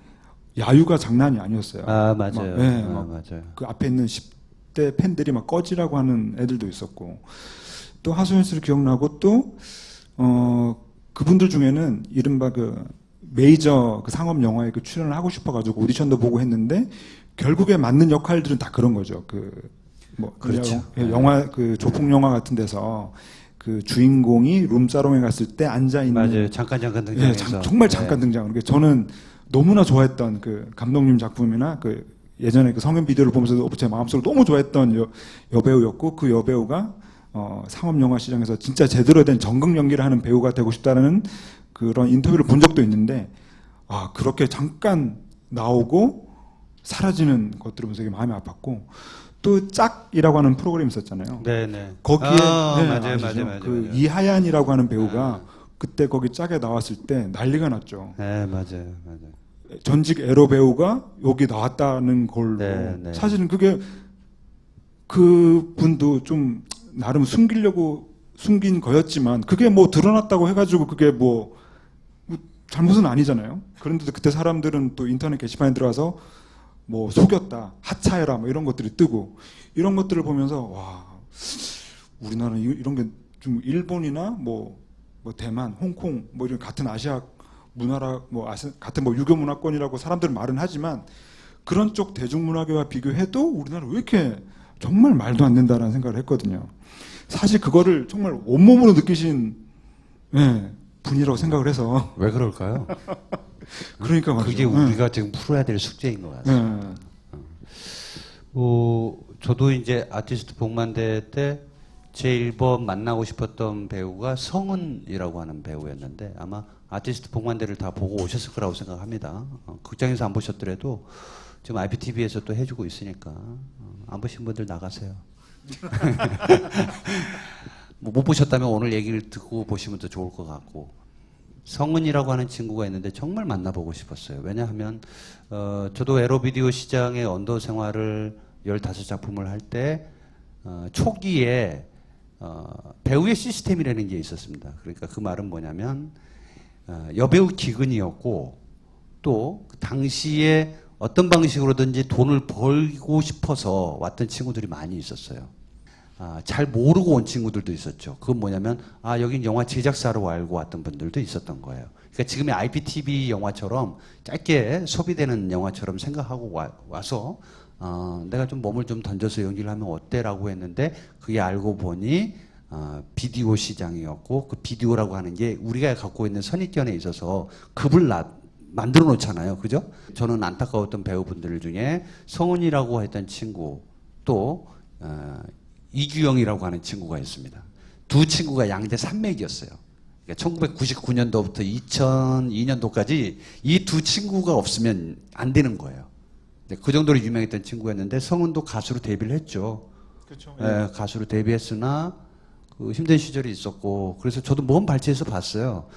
야유가 장난이 아니었어요. 맞아요. 막, 예, 막 맞아요. 그 앞에 있는 10대 팬들이 막 꺼지라고 하는 애들도 있었고 또 하소연 씨를 기억나고 또 그분들 중에는 이른바 그 메이저 그 상업 영화에 그 출연을 하고 싶어가지고 오디션도 보고 했는데 결국에 맞는 역할들은 다 그런 거죠. 그렇죠. 영화 그 조폭 영화 같은 데서 그 주인공이 룸사롱에 갔을 때 앉아 있는 맞아요. 잠깐 예, 등장해서. 정말 잠깐 등장하는 게 저는 너무나 좋아했던 그 감독님 작품이나 그 예전에 그 성인 비디오를 보면서도 제 마음속으로 너무 좋아했던 여배우였고 그 여배우가 상업 영화 시장에서 진짜 제대로 된 전극 연기를 하는 배우가 되고 싶다는 그런 인터뷰를 본 적도 있는데 그렇게 잠깐 나오고 사라지는 것들을 보면서 되게 마음이 아팠고 또 짝이라고 하는 프로그램이 있었잖아요. 네네. 거기에 맞아요, 아시죠? 맞아요. 그 이하얀이라고 하는 배우가 그때 거기 짝에 나왔을 때 난리가 났죠. 네, 맞아요. 전직 에로 배우가 여기 나왔다는 걸로 네. 사실은 그게 그 분도 좀 나름 숨기려고 숨긴 거였지만 그게 뭐 드러났다고 해가지고 그게 뭐 잘못은 아니잖아요. 그런데도 그때 사람들은 또 인터넷 게시판에 들어가서 뭐 속였다, 하차해라 뭐 이런 것들이 뜨고 이런 것들을 보면서 와 우리나라는 이런 게 좀 일본이나 뭐 대만, 홍콩 뭐 이런 같은 아시아 문화라 같은 뭐 유교 문화권이라고 사람들은 말은 하지만 그런 쪽 대중문화계와 비교해도 우리나라 왜 이렇게 정말 말도 안 된다라는 생각을 했거든요. 사실 그거를 정말 온몸으로 느끼신 분이라고 생각을 해서 왜 그럴까요? 그러니까 말이죠. 그게 우리가 지금 풀어야 될 숙제인 것 같아요. 저도 이제 아티스트 복만대 때 제일 번 만나고 싶었던 배우가 성은이라고 하는 배우였는데 아마 아티스트 복만대를 다 보고 오셨을 거라고 생각합니다. 극장에서 안 보셨더라도 지금 IPTV에서 또 해주고 있으니까 안 보신 분들 나가세요. 못 보셨다면 오늘 얘기를 듣고 보시면 더 좋을 것 같고 성은이라고 하는 친구가 있는데 정말 만나보고 싶었어요. 왜냐하면 저도 에로비디오 시장의 언더 생활을 15작품을 할 때 초기에 배우의 시스템이라는 게 있었습니다. 그러니까 그 말은 뭐냐면 여배우 기근이었고 또 그 당시에 어떤 방식으로든지 돈을 벌고 싶어서 왔던 친구들이 많이 있었어요. 잘 모르고 온 친구들도 있었죠. 그건 뭐냐면 여긴 영화 제작사로 알고 왔던 분들도 있었던 거예요. 그러니까 지금의 IPTV 영화처럼 짧게 소비되는 영화처럼 생각하고 와서 내가 좀 몸을 좀 던져서 연기를 하면 어때라고 했는데 그게 알고 보니 비디오 시장이었고 그 비디오라고 하는 게 우리가 갖고 있는 선입견에 있어서 급을 만들어 놓잖아요. 그죠? 저는 안타까웠던 배우분들 중에 성은이라고 했던 친구 또 이규영이라고 하는 친구가 있습니다. 두 친구가 양대 산맥이었어요. 그러니까 1999년도부터 2002년도까지 이 두 친구가 없으면 안 되는 거예요. 그 정도로 유명했던 친구였는데 성은도 가수로 데뷔를 했죠. 그렇죠. 가수로 데뷔했으나 그 힘든 시절이 있었고 그래서 저도 먼 발치에서 봤어요.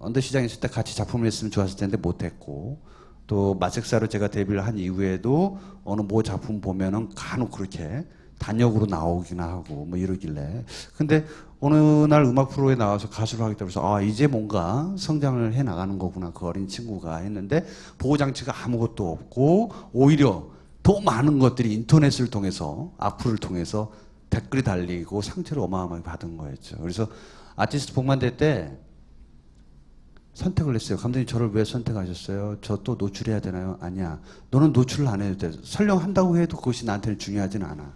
언더시장에 있을 때 같이 작품을 했으면 좋았을 텐데 못했고, 또 마색사로 제가 데뷔를 한 이후에도 어느 모 작품 보면은 간혹 그렇게 단역으로 나오기나 하고 뭐 이러길래, 근데 어느 날 음악 프로에 나와서 가수를 하겠다고 해서 아 이제 뭔가 성장을 해 나가는 거구나 그 어린 친구가 했는데, 보호장치가 아무것도 없고 오히려 더 많은 것들이 인터넷을 통해서, 악플을 통해서 댓글이 달리고 상처를 어마어마하게 받은 거였죠. 그래서 아티스트 복만대 때 선택을 했어요. 감독님 저를 왜 선택하셨어요? 저 또 노출해야 되나요? 아니야. 너는 노출을 안 해도 돼. 설령 한다고 해도 그것이 나한테는 중요하진 않아.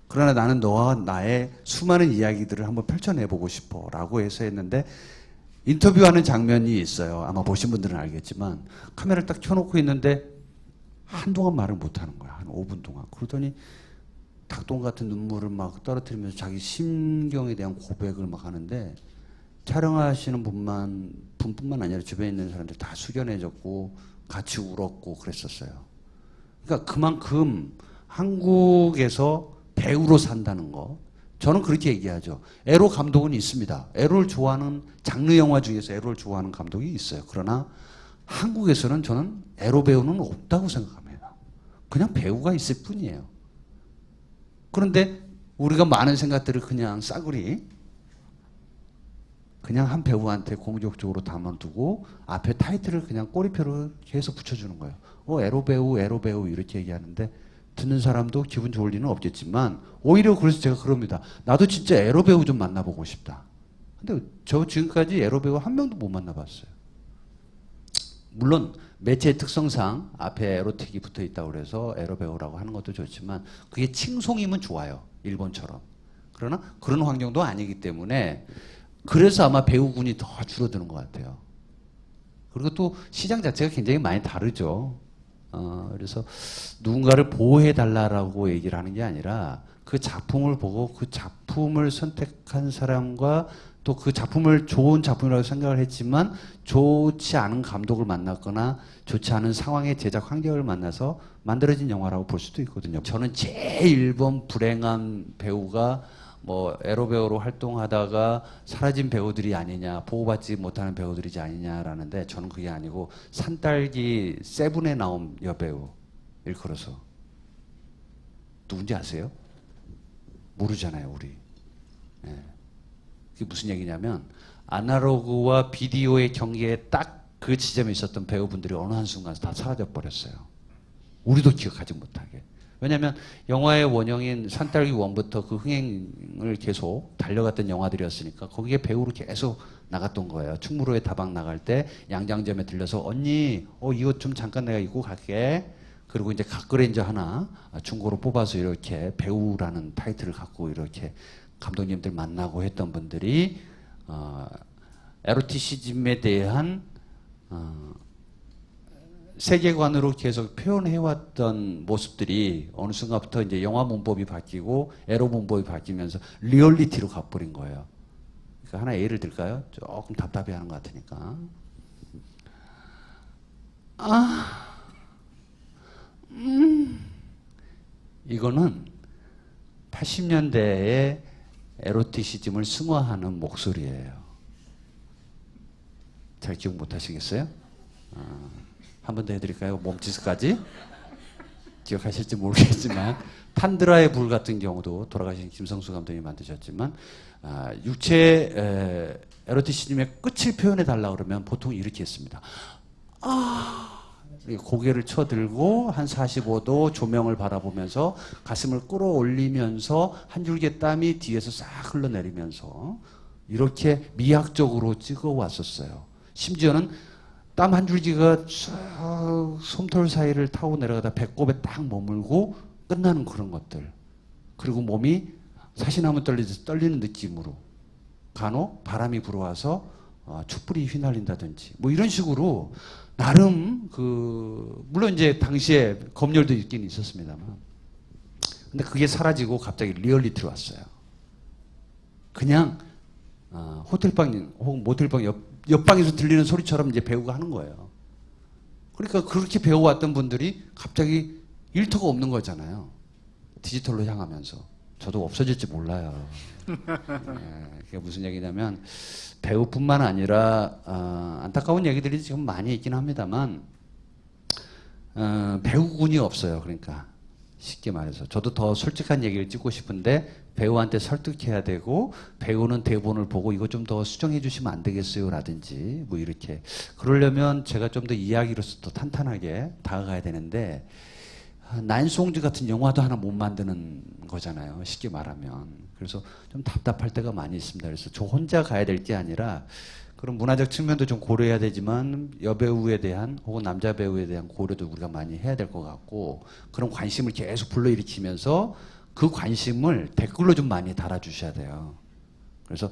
그러나 나는 너와 나의 수많은 이야기들을 한번 펼쳐내보고 싶어 라고 해서 했는데, 인터뷰하는 장면이 있어요. 아마 보신 분들은 알겠지만 카메라를 딱 켜놓고 있는데 한동안 말을 못하는 거야. 한 5분 동안. 그러더니 닭똥 같은 눈물을 막 떨어뜨리면서 자기 심경에 대한 고백을 막 하는데, 촬영하시는 분뿐만 아니라 주변에 있는 사람들 다 숙연해졌고 같이 울었고 그랬었어요. 그러니까 그만큼 한국에서 배우로 산다는 거, 저는 그렇게 얘기하죠. 에로 감독은 있습니다. 에로를 좋아하는, 장르 영화 중에서 에로를 좋아하는 감독이 있어요. 그러나 한국에서는 저는 에로 배우는 없다고 생각합니다. 그냥 배우가 있을 뿐이에요. 그런데 우리가 많은 생각들을 그냥 싸구리 그냥 한 배우한테 공격적으로 담아두고 앞에 타이틀을 그냥 꼬리표로 계속 붙여주는 거예요. 에로 배우, 에로 배우 이렇게 얘기하는데 듣는 사람도 기분 좋을 리는 없겠지만, 오히려 그래서 제가 그럽니다. 나도 진짜 에로 배우 좀 만나보고 싶다. 근데 저 지금까지 에로 배우 한 명도 못 만나봤어요. 물론 매체의 특성상 앞에 에로틱이 붙어 있다고 그래서 에로 배우라고 하는 것도 좋지만, 그게 칭송이면 좋아요. 일본처럼. 그러나 그런 환경도 아니기 때문에, 그래서 아마 배우군이 더 줄어드는 것 같아요. 그리고 또 시장 자체가 굉장히 많이 다르죠. 그래서 누군가를 보호해달라고 얘기를 하는 게 아니라, 그 작품을 보고 그 작품을 선택한 사람과 또 그 작품을 좋은 작품이라고 생각을 했지만 좋지 않은 감독을 만났거나 좋지 않은 상황의 제작 환경을 만나서 만들어진 영화라고 볼 수도 있거든요. 저는 제일 1번 불행한 배우가 뭐 에로 배우로 활동하다가 사라진 배우들이 아니냐, 보호받지 못하는 배우들이지 아니냐라는데, 저는 그게 아니고 산딸기 세븐에 나온 여배우 일컬어서 누군지 아세요? 모르잖아요, 우리. 예. 그게 무슨 얘기냐면, 아날로그와 비디오의 경계에 딱 그 지점에 있었던 배우분들이 어느 한순간 다 사라져 버렸어요. 우리도 기억하지 못하게. 왜냐하면 영화의 원형인 산딸기 1부터 그 흥행을 계속 달려갔던 영화들이었으니까 거기에 배우로 계속 나갔던 거예요. 충무로에 다방 나갈 때 양장점에 들려서 언니 이 옷 좀 잠깐 내가 입고 갈게. 그리고 이제 각그레인저 하나 중고로 뽑아서 이렇게 배우라는 타이틀을 갖고 이렇게 감독님들 만나고 했던 분들이 에로티시즘에 대한 세계관으로 계속 표현해왔던 모습들이 어느 순간부터 이제 영화 문법이 바뀌고 에로 문법이 바뀌면서 리얼리티로 가버린 거예요. 그러니까 하나 예를 들까요? 조금 답답해하는 것 같으니까. 이거는 80년대의 에로티시즘을 승화하는 목소리예요. 잘 기억 못 하시겠어요? 한 번 더 해드릴까요? 몸짓까지? 기억하실지 모르겠지만, 판드라의 불 같은 경우도 돌아가신 김성수 감독님이 만드셨지만, 육체 에로티시즘의 끝을 표현해달라 그러면 보통 이렇게 했습니다. 고개를 쳐들고 한 45도 조명을 바라보면서 가슴을 끌어올리면서 한 줄기 땀이 뒤에서 싹 흘러내리면서 이렇게 미학적으로 찍어왔었어요. 심지어는 땀 한 줄기가 솜털 사이를 타고 내려가다 배꼽에 딱 머물고 끝나는 그런 것들. 그리고 몸이 사시나무 떨리는 느낌으로, 간혹 바람이 불어와서 촛불이 휘날린다든지 뭐 이런 식으로 나름 물론 이제 당시에 검열도 있긴 있었습니다만, 근데 그게 사라지고 갑자기 리얼리티로 왔어요. 그냥 호텔방 혹은 모텔방 옆방에서 들리는 소리처럼 이제 배우가 하는 거예요. 그러니까 그렇게 배워왔던 분들이 갑자기 일터가 없는 거잖아요. 디지털로 향하면서. 저도 없어질지 몰라요. 그게 무슨 얘기냐면 배우뿐만 아니라 안타까운 얘기들이 지금 많이 있긴 합니다만 배우군이 없어요. 그러니까 쉽게 말해서 저도 더 솔직한 얘기를 찍고 싶은데 배우한테 설득해야 되고 배우는 대본을 보고 이거 좀 더 수정해 주시면 안 되겠어요 라든지 뭐 이렇게 그러려면 제가 좀 더 이야기로서 더 탄탄하게 다가가야 되는데 나인송즈 같은 영화도 하나 못 만드는 거잖아요. 쉽게 말하면. 그래서 좀 답답할 때가 많이 있습니다. 그래서 저 혼자 가야 될 게 아니라 그런 문화적 측면도 좀 고려해야 되지만 여배우에 대한 혹은 남자 배우에 대한 고려도 우리가 많이 해야 될 것 같고 그런 관심을 계속 불러일으키면서 그 관심을 댓글로 좀 많이 달아주셔야 돼요. 그래서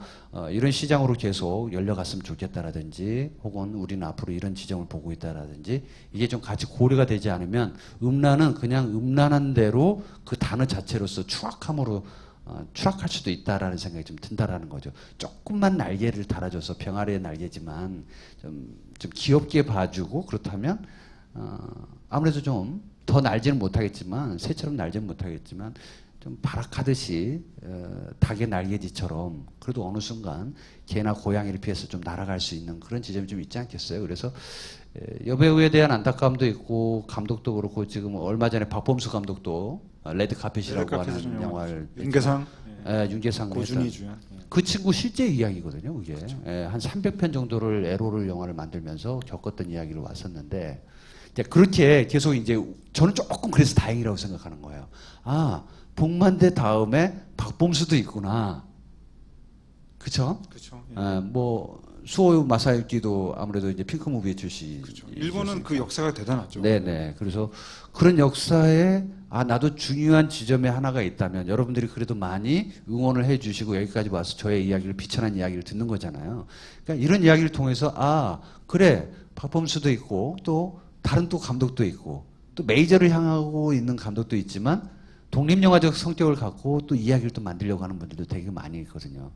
이런 시장으로 계속 열려갔으면 좋겠다라든지 혹은 우리는 앞으로 이런 지점을 보고 있다라든지 이게 좀 같이 고려가 되지 않으면 음란은 그냥 음란한 대로 그 단어 자체로서 추악함으로 추락할 수도 있다라는 생각이 좀 든다라는 거죠. 조금만 날개를 달아줘서 병아리의 날개지만 좀 귀엽게 봐주고 그렇다면 아무래도 좀 더 날지는 못하겠지만 새처럼 날지는 못하겠지만 좀 발악하듯이 닭의 날개짓처럼 그래도 어느 순간 개나 고양이를 피해서 좀 날아갈 수 있는 그런 지점이 좀 있지 않겠어요? 그래서 여배우에 대한 안타까움도 있고 감독도 그렇고 지금 얼마 전에 박범수 감독도 레드카펫이라고 하는 영화를 윤계상 윤계상 고준희 주연. 그 친구 실제 이야기거든요. 그게 그렇죠. 한 300편 정도를 에로를 영화를 만들면서 겪었던 이야기를 왔었는데 이제 그렇게 계속 이제 저는 조금 그래서 다행이라고 생각하는 거예요. 아 복만대 다음에 박범수도 있구나. 그쵸? 그렇죠. 뭐 수호 마사유키도 아무래도 이제 핑크무비 출신. 그렇죠. 일본은 그 역사가 대단하죠. 네네. 그래서 그런 역사에 나도 중요한 지점에 하나가 있다면 여러분들이 그래도 많이 응원을 해주시고 여기까지 와서 저의 이야기를 비천한 이야기를 듣는 거잖아요. 그러니까 이런 이야기를 통해서 그래 박범수도 있고 또 다른 또 감독도 있고 또 메이저를 향하고 있는 감독도 있지만 독립영화적 성격을 갖고 또 이야기를 또 만들려고 하는 분들도 되게 많이 있거든요.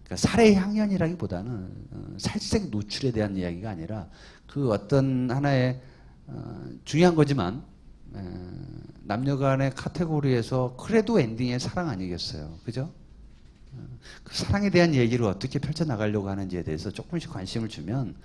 그러니까 살해 향연이라기보다는 살색 노출에 대한 이야기가 아니라 그 어떤 하나의 중요한 거지만 남녀 간의 카테고리에서 그래도 엔딩의 사랑 아니겠어요. 그죠? 그 사랑에 대한 얘기를 어떻게 펼쳐나가려고 하는지에 대해서 조금씩 관심을 주면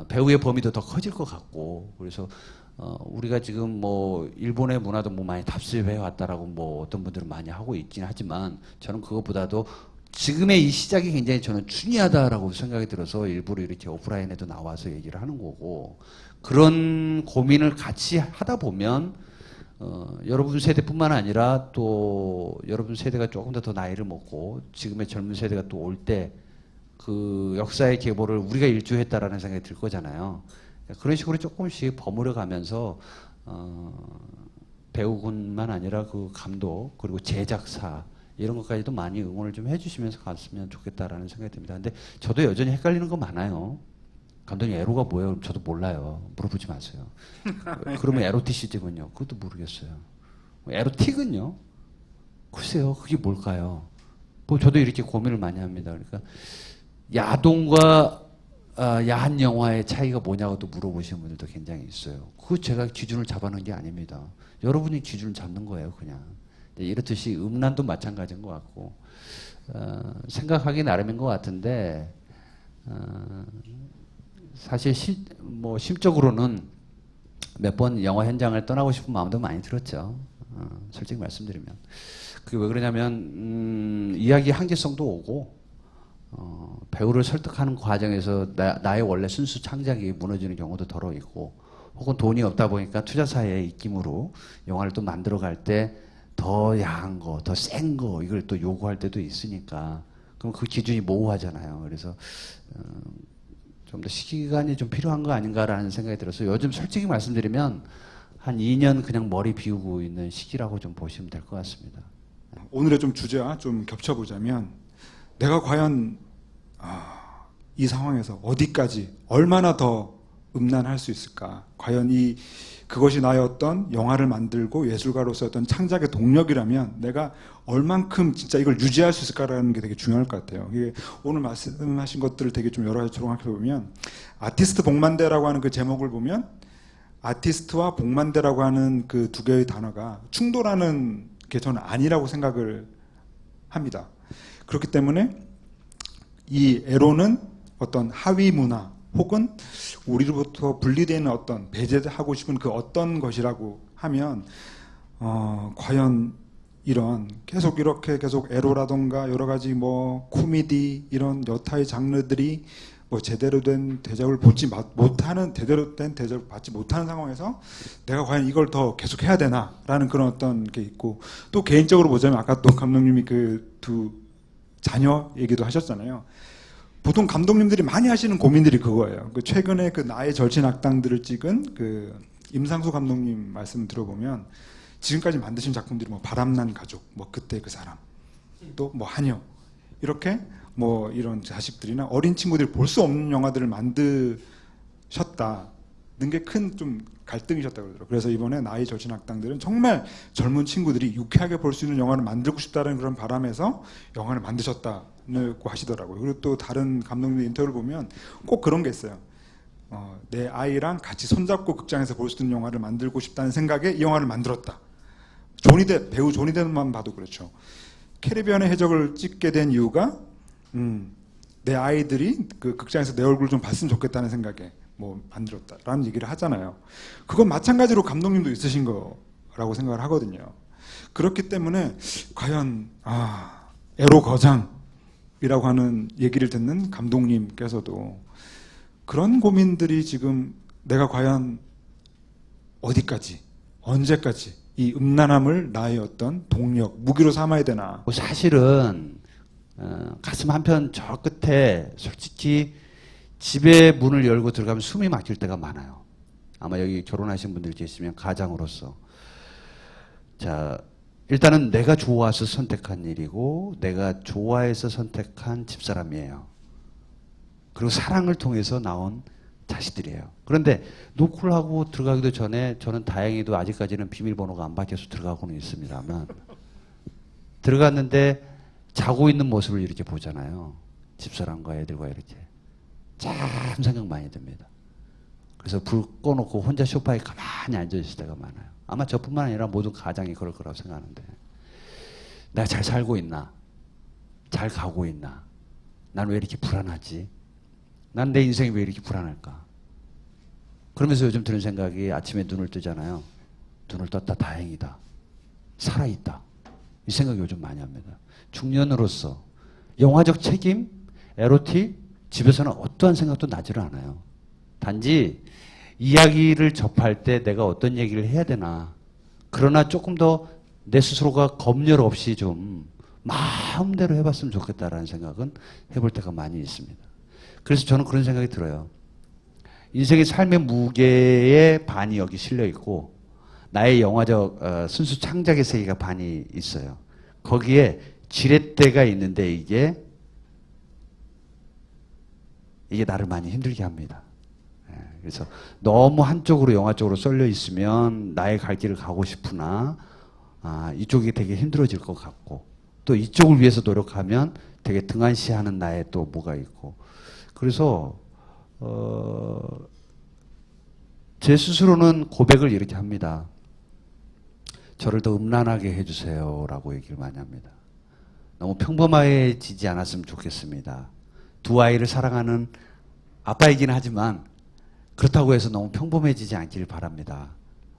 배우의 범위도 더 커질 것 같고 그래서 우리가 지금 뭐 일본의 문화도 뭐 많이 답습해 왔다라고 뭐 어떤 분들은 많이 하고 있긴 하지만 저는 그것보다도 지금의 이 시작이 굉장히 저는 중요하다라고 생각이 들어서 일부러 이렇게 오프라인에도 나와서 얘기를 하는 거고 그런 고민을 같이 하다 보면 여러분 세대뿐만 아니라 또 여러분 세대가 조금 더 나이를 먹고 지금의 젊은 세대가 또 올 때 그 역사의 계보를 우리가 일주했다라는 생각이 들 거잖아요. 그런 식으로 조금씩 버무려 가면서 배우군만 아니라 그 감독 그리고 제작사 이런 것까지도 많이 응원을 좀 해주시면서 갔으면 좋겠다라는 생각이 듭니다. 근데 저도 여전히 헷갈리는 거 많아요. 감독님 에로가 뭐예요? 그럼 저도 몰라요. 물어보지 마세요. 그러면 에로티시즘은요? 그것도 모르겠어요. 에로틱은요? 글쎄요. 그게 뭘까요? 뭐 저도 이렇게 고민을 많이 합니다. 그러니까 야동과 야한 영화의 차이가 뭐냐고 또 물어보시는 분들도 굉장히 있어요. 그거 제가 기준을 잡아놓은 게 아닙니다. 여러분이 기준을 잡는 거예요, 그냥. 이렇듯이 음란도 마찬가지인 것 같고 생각하기 나름인 것 같은데 사실 뭐 심적으로는 몇 번 영화 현장을 떠나고 싶은 마음도 많이 들었죠. 솔직히 말씀드리면 그게 왜 그러냐면 이야기 한계성도 오고 배우를 설득하는 과정에서 나의 원래 순수 창작이 무너지는 경우도 더러 있고 혹은 돈이 없다 보니까 투자사의 입김으로 영화를 또 만들어 갈 때 더 야한 거, 더 센 거 이걸 또 요구할 때도 있으니까 그럼 그 기준이 모호하잖아요. 그래서 좀 더 시간이 좀 필요한 거 아닌가라는 생각이 들어서 요즘 솔직히 말씀드리면 한 2년 그냥 머리 비우고 있는 시기라고 좀 보시면 될 것 같습니다. 오늘의 좀 주제와 좀 겹쳐보자면 내가 과연 이 상황에서 어디까지 얼마나 더 음란할 수 있을까? 과연 그것이 나의 어떤 영화를 만들고 예술가로서 어떤 창작의 동력이라면 내가 얼만큼 진짜 이걸 유지할 수 있을까라는 게 되게 중요할 것 같아요. 이게 오늘 말씀하신 것들을 되게 좀 여러 가지 종합해 보면 아티스트 복만대라고 하는 그 제목을 보면 아티스트와 복만대라고 하는 그 두 개의 단어가 충돌하는 게 저는 아니라고 생각을 합니다. 그렇기 때문에 이 에로는 어떤 하위 문화 혹은 우리로부터 분리되는 어떤 배제하고 싶은 그 어떤 것이라고 하면 과연 이런 계속 이렇게 계속 에로라던가 여러 가지 뭐 코미디 이런 여타의 장르들이 뭐 제대로 된 대접을 받지 못하는 제대로 된 대접을 받지 못하는 상황에서 내가 과연 이걸 더 계속 해야 되나라는 그런 어떤 게 있고 또 개인적으로 보자면 아까 또 감독님이 그 두 자녀 얘기도 하셨잖아요. 보통 감독님들이 많이 하시는 고민들이 그거예요. 그 최근에 그 나의 절친 악당들을 찍은 그 임상수 감독님 말씀 들어보면 지금까지 만드신 작품들이 뭐 바람난 가족, 뭐 그때 그 사람, 또 뭐 하녀 이렇게 뭐 이런 자식들이나 어린 친구들이 볼 수 없는 영화들을 만드셨다는 게 큰 좀 갈등이셨다고 그러더라고요. 그래서 이번에 나의 절친 악당들은 정말 젊은 친구들이 유쾌하게 볼 수 있는 영화를 만들고 싶다는 그런 바람에서 영화를 만드셨다고 하시더라고요. 그리고 또 다른 감독님들 인터뷰를 보면 꼭 그런 게 있어요. 내 아이랑 같이 손잡고 극장에서 볼 수 있는 영화를 만들고 싶다는 생각에 이 영화를 만들었다. 배우 조니 뎁만 봐도 그렇죠. 캐리비안의 해적을 찍게 된 이유가 내 아이들이 그 극장에서 내 얼굴 좀 봤으면 좋겠다는 생각에 뭐 만들었다라는 얘기를 하잖아요. 그건 마찬가지로 감독님도 있으신 거라고 생각을 하거든요. 그렇기 때문에 과연 에로 거장이라고 하는 얘기를 듣는 감독님께서도 그런 고민들이 지금 내가 과연 어디까지 언제까지 이 음란함을 나의 어떤 동력, 무기로 삼아야 되나. 사실은 가슴 한편 저 끝에 솔직히 집의 문을 열고 들어가면 숨이 막힐 때가 많아요. 아마 여기 결혼하신 분들 계시면 가장으로서. 자, 일단은 내가 좋아서 선택한 일이고 내가 좋아해서 선택한 집사람이에요. 그리고 사랑을 통해서 나온 자식들이에요. 그런데 노크를 하고 들어가기도 전에 저는 다행히도 아직까지는 비밀번호가 안 바뀌어서 들어가고는 있습니다만 들어갔는데 자고 있는 모습을 이렇게 보잖아요. 집사람과 애들과 이렇게. 참 생각 많이 듭니다. 그래서 불 꺼놓고 혼자 소파에 가만히 앉아있을 때가 많아요. 아마 저뿐만 아니라 모든 가장이 그럴 거라고 생각하는데 내가 잘 살고 있나? 잘 가고 있나? 난 왜 이렇게 불안하지? 난 내 인생이 왜 이렇게 불안할까? 그러면서 요즘 드는 생각이 아침에 눈을 뜨잖아요. 눈을 떴다 다행이다. 살아있다. 이 생각이 요즘 많이 합니다. 중년으로서 영화적 책임, 에로틱, 집에서는 어떠한 생각도 나지를 않아요. 단지 이야기를 접할 때 내가 어떤 얘기를 해야 되나. 그러나 조금 더 내 스스로가 검열 없이 좀 마음대로 해봤으면 좋겠다라는 생각은 해볼 때가 많이 있습니다. 그래서 저는 그런 생각이 들어요. 인생의 삶의 무게의 반이 여기 실려 있고 나의 영화적 순수 창작의 세계가 반이 있어요. 거기에 지렛대가 있는데 이게 나를 많이 힘들게 합니다. 그래서 너무 한쪽으로 영화 쪽으로 쏠려 있으면 나의 갈 길을 가고 싶으나 이쪽이 되게 힘들어질 것 같고 또 이쪽을 위해서 노력하면 되게 등한시하는 나의 또 뭐가 있고 그래서 제 스스로는 고백을 이렇게 합니다. 저를 더 음란하게 해주세요 라고 얘기를 많이 합니다. 너무 평범해지지 않았으면 좋겠습니다. 두 아이를 사랑하는 아빠이긴 하지만 그렇다고 해서 너무 평범해지지 않기를 바랍니다.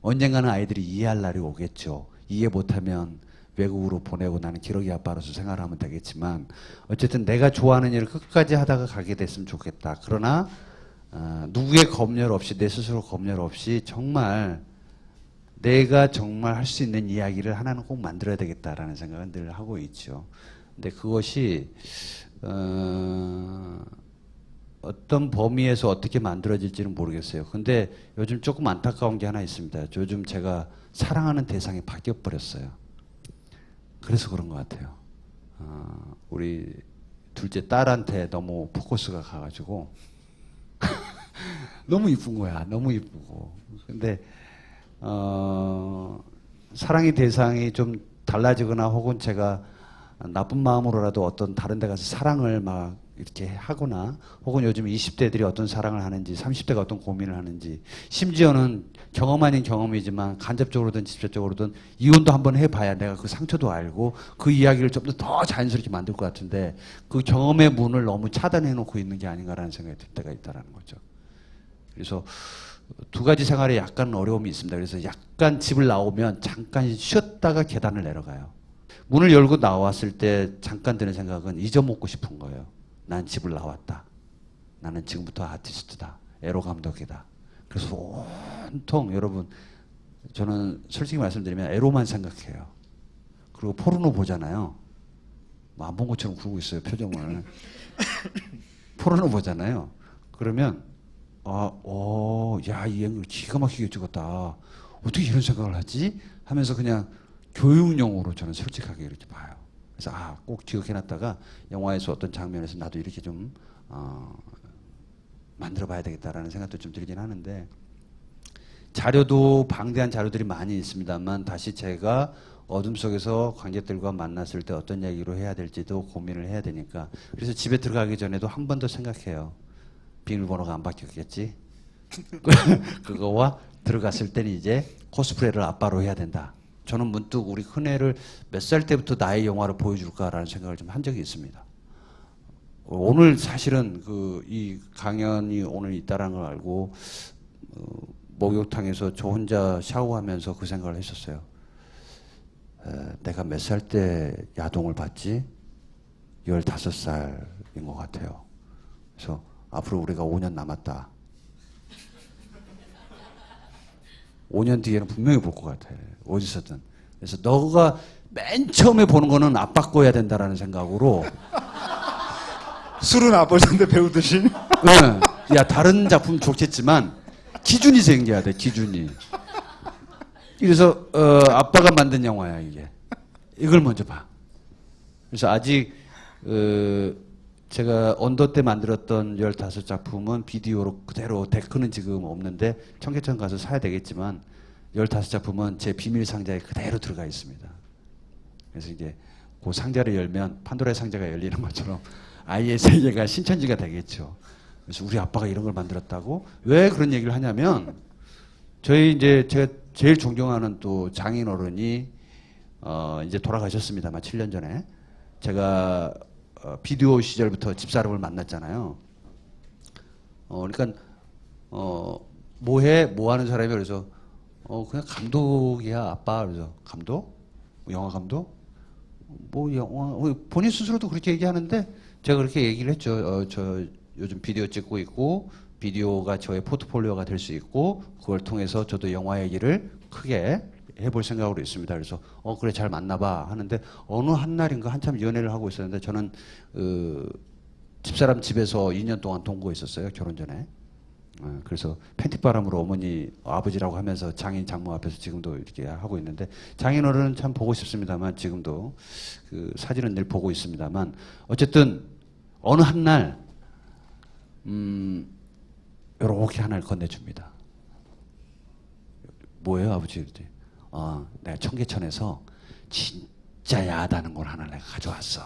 언젠가는 아이들이 이해할 날이 오겠죠. 이해 못하면 외국으로 보내고 나는 기러기 아빠로서 생활을 하면 되겠지만 어쨌든 내가 좋아하는 일을 끝까지 하다가 가게 됐으면 좋겠다. 그러나 누구의 검열 없이 내 스스로 검열 없이 정말 내가 정말 할 수 있는 이야기를 하나는 꼭 만들어야 되겠다라는 생각은 늘 하고 있죠. 근데 그것이 어떤 범위에서 어떻게 만들어질지는 모르겠어요. 근데 요즘 조금 안타까운 게 하나 있습니다. 요즘 제가 사랑하는 대상이 바뀌어버렸어요. 그래서 그런 것 같아요. 우리 둘째 딸한테 너무 포커스가 가가지고 너무 이쁜 거야. 너무 이쁘고. 근데 사랑의 대상이 좀 달라지거나 혹은 제가 나쁜 마음으로라도 어떤 다른 데 가서 사랑을 막 이렇게 하거나 혹은 요즘 20대들이 어떤 사랑을 하는지 30대가 어떤 고민을 하는지 심지어는 경험 아닌 경험이지만 간접적으로든 직접적으로든 이혼도 한번 해봐야 내가 그 상처도 알고 그 이야기를 좀 더 자연스럽게 만들 것 같은데 그 경험의 문을 너무 차단해 놓고 있는 게 아닌가라는 생각이 들 때가 있다는 거죠. 그래서 두 가지 생활에 약간 어려움이 있습니다. 그래서 약간 집을 나오면 잠깐 쉬었다가 계단을 내려가요. 문을 열고 나왔을 때 잠깐 드는 생각은 잊어먹고 싶은 거예요. 난 집을 나왔다. 나는 지금부터 아티스트다. 에로 감독이다. 그래서 온통 여러분 저는 솔직히 말씀드리면 에로만 생각해요. 그리고 포르노 보잖아요. 뭐 안 본 것처럼 그러고 있어요. 표정을. 포르노 보잖아요. 그러면 야, 이 앵글 기가 막히게 찍었다. 어떻게 이런 생각을 하지? 하면서 그냥 교육용으로 저는 솔직하게 이렇게 봐요. 그래서 꼭 기억해놨다가 영화에서 어떤 장면에서 나도 이렇게 좀 만들어봐야 되겠다라는 생각도 좀 들긴 하는데 자료도 방대한 자료들이 많이 있습니다만 다시 제가 어둠 속에서 관객들과 만났을 때 어떤 얘기로 해야 될지도 고민을 해야 되니까 그래서 집에 들어가기 전에도 한 번 더 생각해요. 비밀번호가 안 바뀌었겠지? 그거와 들어갔을 때는 이제 코스프레를 아빠로 해야 된다. 저는 문득 우리 큰애를 몇 살 때부터 나의 영화를 보여줄까라는 생각을 좀 한 적이 있습니다. 오늘 사실은 이 강연이 오늘 있다라는 걸 알고 목욕탕에서 저 혼자 샤워하면서 그 생각을 했었어요. 내가 몇 살 때 야동을 봤지? 15살인 것 같아요. 그래서 앞으로 우리가 5년 남았다. 5년 뒤에는 분명히 볼 것 같아. 어디서든. 그래서 너가 맨 처음에 보는 거는 아빠 거야 된다라는 생각으로. 술은 아버지한테 배우듯이. 네. 야, 다른 작품 좋겠지만 기준이 생겨야 돼, 기준이. 그래서 아빠가 만든 영화야, 이게. 이걸 먼저 봐. 그래서 아직 제가 언더 때 만들었던 15작품은 비디오로 그대로 데크는 지금 없는데 청계천 가서 사야 되겠지만 15작품은 제 비밀 상자에 그대로 들어가 있습니다. 그래서 이제 그 상자를 열면 판도라의 상자가 열리는 것처럼 아이의 세계가 신천지가 되겠죠. 그래서 우리 아빠가 이런 걸 만들었다고? 왜 그런 얘기를 하냐면 저희 이제 제가 제일 존경하는 또 장인 어른이 이제 돌아가셨습니다만 7년 전에 제가 비디오 시절부터 집사람을 만났잖아요. 그러니까 뭐해? 뭐 하는 사람이 그래서 그냥 감독이야 아빠. 그래서 감독? 영화 감독? 뭐 영화 본인 스스로도 그렇게 얘기하는데 제가 그렇게 얘기를 했죠. 저 요즘 비디오 찍고 있고 비디오가 저의 포트폴리오가 될 수 있고 그걸 통해서 저도 영화 얘기를 크게 해볼 생각으로 있습니다. 그래서 그래 잘 만나봐 하는데 어느 한날인가 한참 연애를 하고 있었는데 저는 집사람 집에서 2년 동안 동거했었어요. 결혼 전에. 그래서 팬티바람으로 어머니 아버지라고 하면서 장인 장모 앞에서 지금도 이렇게 하고 있는데 장인어른은 참 보고 싶습니다만 지금도 그 사진은 늘 보고 있습니다만 어쨌든 어느 한날 요렇게 하나를 건네줍니다. 뭐예요 아버지? 내가 청계천에서 진짜 야하다는 걸 하나 내가 가져왔어.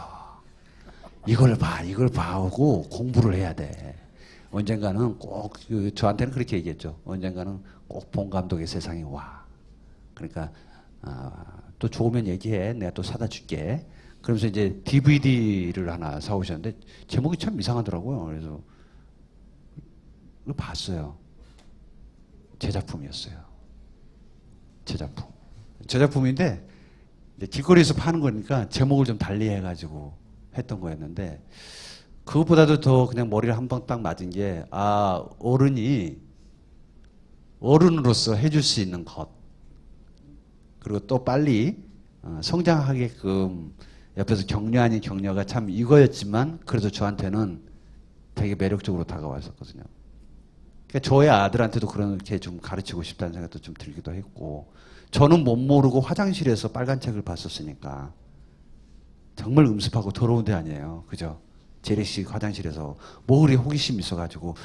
이걸 봐오고 공부를 해야 돼. 언젠가는 꼭 저한테는 그렇게 얘기했죠. 언젠가는 꼭 본 감독의 세상에 와. 그러니까 또 좋으면 얘기해. 내가 또 사다 줄게. 그러면서 이제 DVD를 하나 사오셨는데 제목이 참 이상하더라고요. 그래서 그걸 봤어요. 제 작품이었어요. 제 작품인데 이제 길거리에서 파는 거니까 제목을 좀 달리 해가지고 했던 거였는데 그것보다도 더 그냥 머리를 한 번 딱 맞은 게 어른이 어른으로서 해줄 수 있는 것 그리고 또 빨리 성장하게끔 옆에서 격려 아닌 격려가 참 이거였지만 그래도 저한테는 되게 매력적으로 다가왔었거든요. 그러니까 저의 아들한테도 그렇게 좀 가르치고 싶다는 생각도 좀 들기도 했고 저는 못 모르고 화장실에서 빨간 책을 봤었으니까 정말 음습하고 더러운 데 아니에요. 그죠? 재래식 화장실에서 뭐 그리 호기심 있어가지고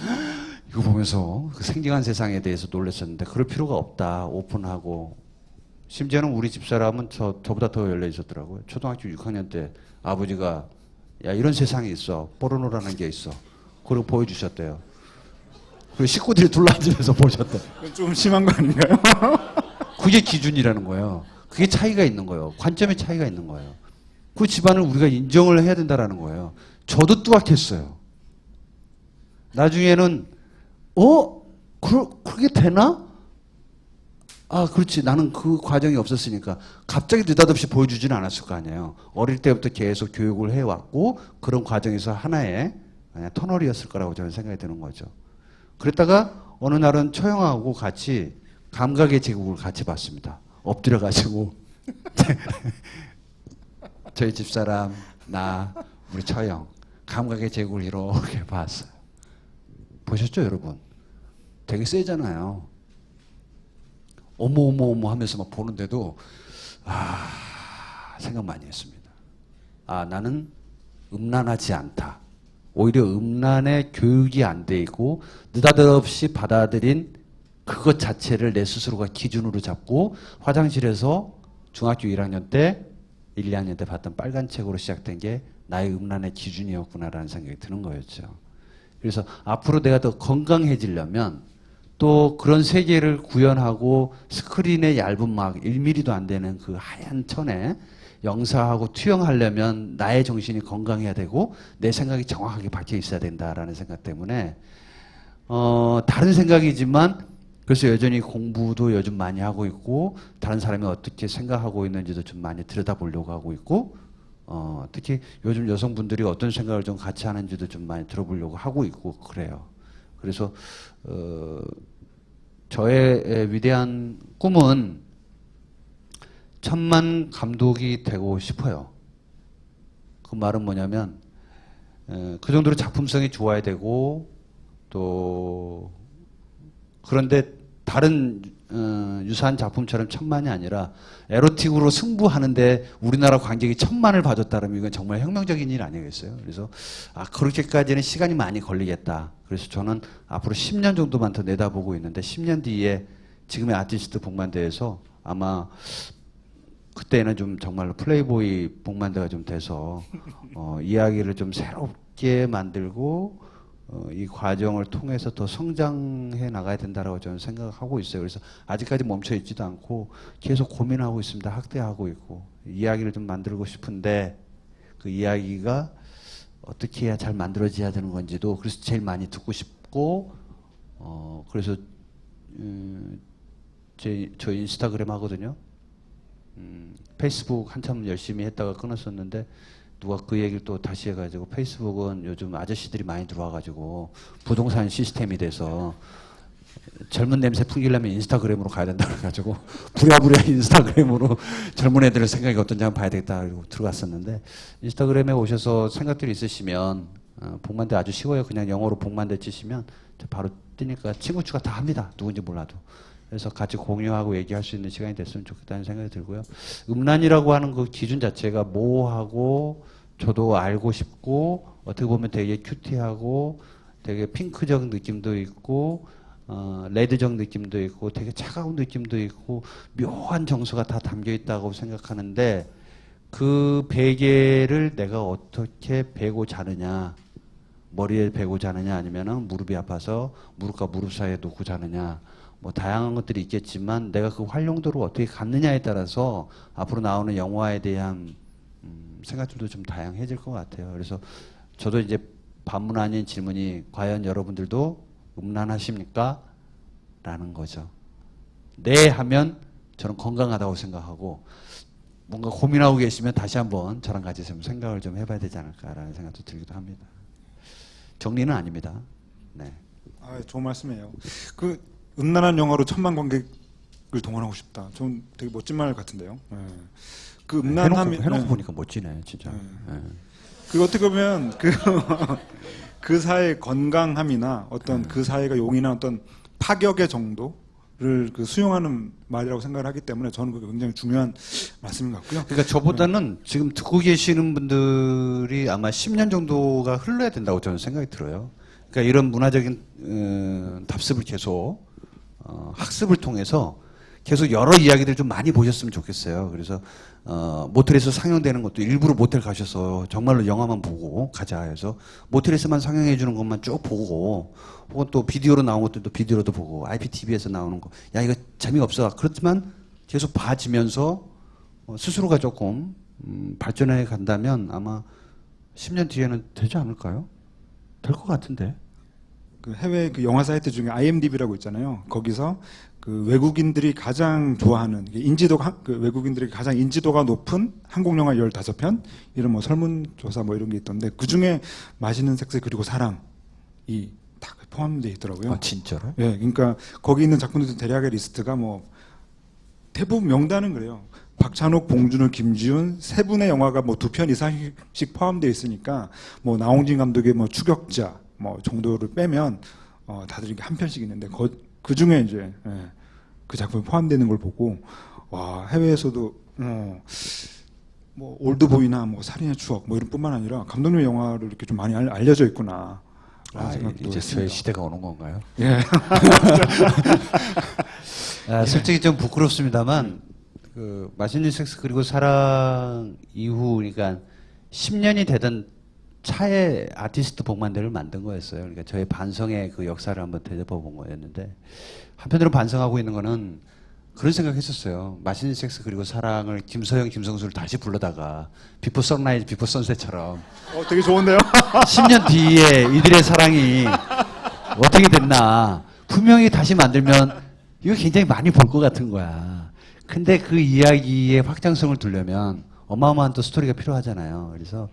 이거 보면서 그 생경한 세상에 대해서 놀랐었는데 그럴 필요가 없다. 오픈하고 심지어는 우리 집사람은 저보다 더 열려 있었더라고요. 초등학교 6학년 때 아버지가 야, 이런 세상이 있어. 포르노라는 게 있어. 그리고 보여주셨대요. 그리고 식구들이 둘러앉으면서 보셨대. 그건 좀 심한 거 아닌가요? 그게 기준이라는 거예요. 그게 차이가 있는 거예요. 관점의 차이가 있는 거예요. 그 집안을 우리가 인정을 해야 된다라는 거예요. 저도 뚜약했어요. 나중에는 그게 되나? 아, 그렇지. 나는 그 과정이 없었으니까 갑자기 느닷없이 보여주지는 않았을 거 아니에요. 어릴 때부터 계속 교육을 해왔고 그런 과정에서 하나의 그냥 터널이었을 거라고 저는 생각이 드는 거죠. 그랬다가 어느 날은 처형하고 같이 감각의 제국을 같이 봤습니다. 엎드려가지고 저희 집사람, 나, 우리 처형 감각의 제국을 이렇게 봤어요. 보셨죠, 여러분? 되게 세잖아요. 어머 하면서 막 보는데도 생각 많이 했습니다. 나는 음란하지 않다. 오히려 음란의 교육이 안 돼 있고 느닷없이 받아들인 그것 자체를 내 스스로가 기준으로 잡고 화장실에서 중학교 1학년 때 1, 2학년 때 봤던 빨간 책으로 시작된 게 나의 음란의 기준이었구나라는 생각이 드는 거였죠. 그래서 앞으로 내가 더 건강해지려면 또 그런 세계를 구현하고 스크린의 얇은 막 1mm도 안 되는 그 하얀 천에 영사하고 투영하려면 나의 정신이 건강해야 되고 내 생각이 정확하게 박혀 있어야 된다라는 생각 때문에 다른 생각이지만 그래서 여전히 공부도 요즘 많이 하고 있고 다른 사람이 어떻게 생각하고 있는지도 좀 많이 들여다보려고 하고 있고 특히 요즘 여성분들이 어떤 생각을 좀 같이 하는지도 좀 많이 들어보려고 하고 있고 그래요. 그래서 저의 위대한 꿈은 1000만 감독이 되고 싶어요. 그 말은 뭐냐면 그 정도로 작품성이 좋아야 되고 또 그런데 다른 유사한 작품처럼 1000만이 아니라 에로틱으로 승부하는데 우리나라 관객이 1000만을 봐줬다면 이건 정말 혁명적인 일 아니겠어요? 그래서 그렇게까지는 시간이 많이 걸리겠다. 그래서 저는 앞으로 10년 정도만 더 내다보고 있는데 10년 뒤에 지금의 아티스트 복만대에서 아마 그때는 좀 정말로 플레이보이 복만대가 좀 돼서 이야기를 좀 새롭게 만들고 이 과정을 통해서 더 성장해 나가야 된다라고 저는 생각하고 있어요. 그래서 아직까지 멈춰 있지도 않고 계속 고민하고 있습니다. 학대하고 있고 이야기를 좀 만들고 싶은데 그 이야기가 어떻게 해야 잘 만들어져야 되는 건지도 그래서 제일 많이 듣고 싶고 그래서 저 인스타그램 하거든요. 페이스북 한참 열심히 했다가 끊었었는데 누가 그 얘기를 또 다시 해가지고 페이스북은 요즘 아저씨들이 많이 들어와가지고 부동산 시스템이 돼서 젊은 냄새 풍기려면 인스타그램으로 가야 된다 그래가지고 부랴부랴 인스타그램으로 젊은 애들의 생각이 어떤지 한번 봐야 되겠다 그리고 들어갔었는데 인스타그램에 오셔서 생각들이 있으시면 복만대 아주 쉬워요. 그냥 영어로 복만대 치시면 바로 뜨니까 친구 추가 다 합니다. 누군지 몰라도. 그래서 같이 공유하고 얘기할 수 있는 시간이 됐으면 좋겠다는 생각이 들고요. 음란이라고 하는 그 기준 자체가 모호하고 저도 알고 싶고 어떻게 보면 되게 큐티하고 되게 핑크적 느낌도 있고 레드적 느낌도 있고 되게 차가운 느낌도 있고 묘한 정서가 다 담겨 있다고 생각하는데 그 베개를 내가 어떻게 베고 자느냐 머리에 베고 자느냐 아니면은 무릎이 아파서 무릎과 무릎 사이에 놓고 자느냐 뭐 다양한 것들이 있겠지만 내가 그 활용도를 어떻게 갖느냐에 따라서 앞으로 나오는 영화에 대한 생각들도 좀 다양해질 것 같아요. 그래서 저도 이제 반문 아닌 질문이 과연 여러분들도 음란하십니까? 라는 거죠. 네 하면 저는 건강하다고 생각하고 뭔가 고민하고 계시면 다시 한번 저랑 같이 좀 생각을 좀 해봐야 되지 않을까라는 생각도 들기도 합니다. 정리는 아닙니다. 네. 좋은 말씀이에요. 그 음란한 영화로 1000만 관객을 동원하고 싶다. 좀 되게 멋진 말 같은데요. 네. 그 음란함이 해놓고 보니까 멋지네, 진짜. 네. 그 어떻게 보면 그 사회의 건강함이나 어떤 그 사회가 용인한 어떤 파격의 정도를 그 수용하는 말이라고 생각을 하기 때문에 저는 그게 굉장히 중요한 말씀인 것 같고요. 그러니까 저보다는 지금 듣고 계시는 분들이 아마 10년 정도가 흘러야 된다고 저는 생각이 들어요. 그러니까 이런 문화적인 답습을 계속 학습을 통해서 계속 여러 이야기들 좀 많이 보셨으면 좋겠어요. 그래서 모텔에서 상영되는 것도 일부러 모텔 가셔서 정말로 영화만 보고 가자 해서 모텔에서만 상영해 주는 것만 쭉 보고, 혹은 또 비디오로 나온 것들도 비디오로도 보고, IPTV에서 나오는 거, 야 이거 재미없어. 그렇지만 계속 봐지면서 스스로가 조금 발전해 간다면 아마 10년 뒤에는 되지 않을까요? 될 것 같은데. 그 해외 그 영화 사이트 중에 IMDb라고 있잖아요. 거기서 그 외국인들이 가장 좋아하는 그 외국인들이 가장 인지도가 높은 한국 영화 15편 이런 뭐 설문조사 뭐 이런 게 있던데 그 중에 맛있는 섹스 그리고 사랑이 다 포함되어 있더라고요. 아, 진짜로? 예, 그러니까 거기 있는 작품들 대략의 리스트가 뭐 대부분 명단은 그래요. 박찬욱, 봉준호, 김지훈 세 분의 영화가 뭐 2편 이상씩 포함되어 있으니까 뭐 나홍진 감독의 뭐 추격자 뭐 정도를 빼면 다들 이렇게 한 편씩 있는데 그 중에 이제 그 작품이 포함되는 걸 보고 와 해외에서도 뭐 올드보이나 뭐 살인의 추억 뭐 이런 뿐만 아니라 감독님의 영화를 이렇게 좀 많이 알려져 있구나. 이제 저의 시대가 오는 건가요? 예. 솔직히 좀 부끄럽습니다만 그 맛있는 섹스 그리고 사랑 이후 그러니까 10년이 되던 차에 아티스트 복만대를 만든 거였어요. 그러니까 저의 반성의 그 역사를 한번 되짚어본 거였는데 한편으로 반성하고 있는 거는 그런 생각했었어요. 맛있는 섹스 그리고 사랑을 김서영, 김성수를 다시 불러다가 비포 선라이즈, 비포 선셋처럼 되게 좋은데요? 10년 뒤에 이들의 사랑이 어떻게 됐나 분명히 다시 만들면 이거 굉장히 많이 볼 것 같은 거야. 근데 그 이야기의 확장성을 두려면 어마어마한 또 스토리가 필요하잖아요. 그래서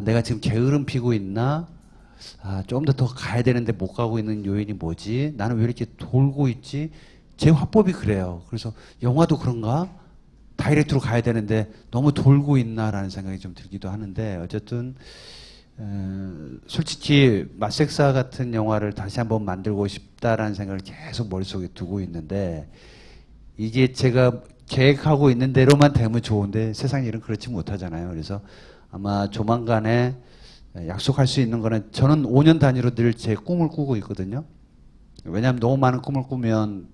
내가 지금 게으름 피고 있나? 좀 더 가야 되는데 못 가고 있는 요인이 뭐지? 나는 왜 이렇게 돌고 있지? 제 화법이 그래요. 그래서 영화도 그런가? 다이렉트로 가야 되는데 너무 돌고 있나라는 생각이 좀 들기도 하는데 어쨌든 솔직히 맛섹사 같은 영화를 다시 한번 만들고 싶다라는 생각을 계속 머릿속에 두고 있는데 이게 제가 계획하고 있는 대로만 되면 좋은데 세상 일은 그렇지 못하잖아요. 그래서 아마 조만간에 약속할 수 있는 거는 저는 5년 단위로 늘 제 꿈을 꾸고 있거든요. 왜냐하면 너무 많은 꿈을 꾸면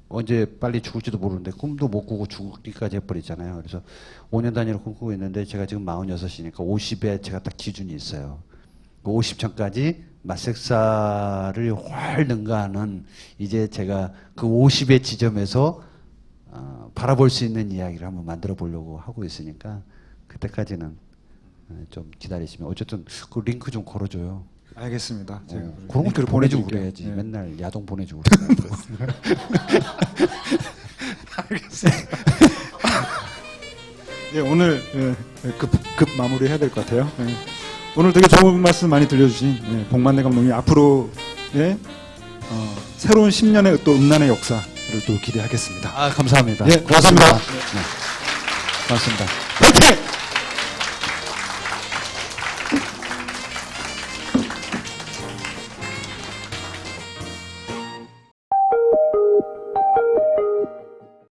언제 빨리 죽을지도 모르는데 꿈도 못 꾸고 죽기까지 해버리잖아요. 그래서 5년 단위로 꿈꾸고 있는데 제가 지금 46이니까 50에 제가 딱 기준이 있어요. 50 전까지 맛섹사를 훨 능가하는 이제 제가 그 50의 지점에서 바라볼 수 있는 이야기를 한번 만들어 보려고 하고 있으니까 그때까지는 좀 기다리시면 어쨌든 그 링크 좀 걸어줘요. 알겠습니다. 제가 그런 것들 보내주고 그래야지. 예. 맨날 야동 보내주고 그래. 알겠습니다. 예, 오늘 급 마무리 해야 될 것 같아요. 예. 오늘 되게 좋은 말씀 많이 들려주신 복만대 감독님 앞으로의 새로운 10년의 또 음란의 역사를 또 기대하겠습니다. 감사합니다. 예, 고맙습니다. 고맙습니다. 화이팅!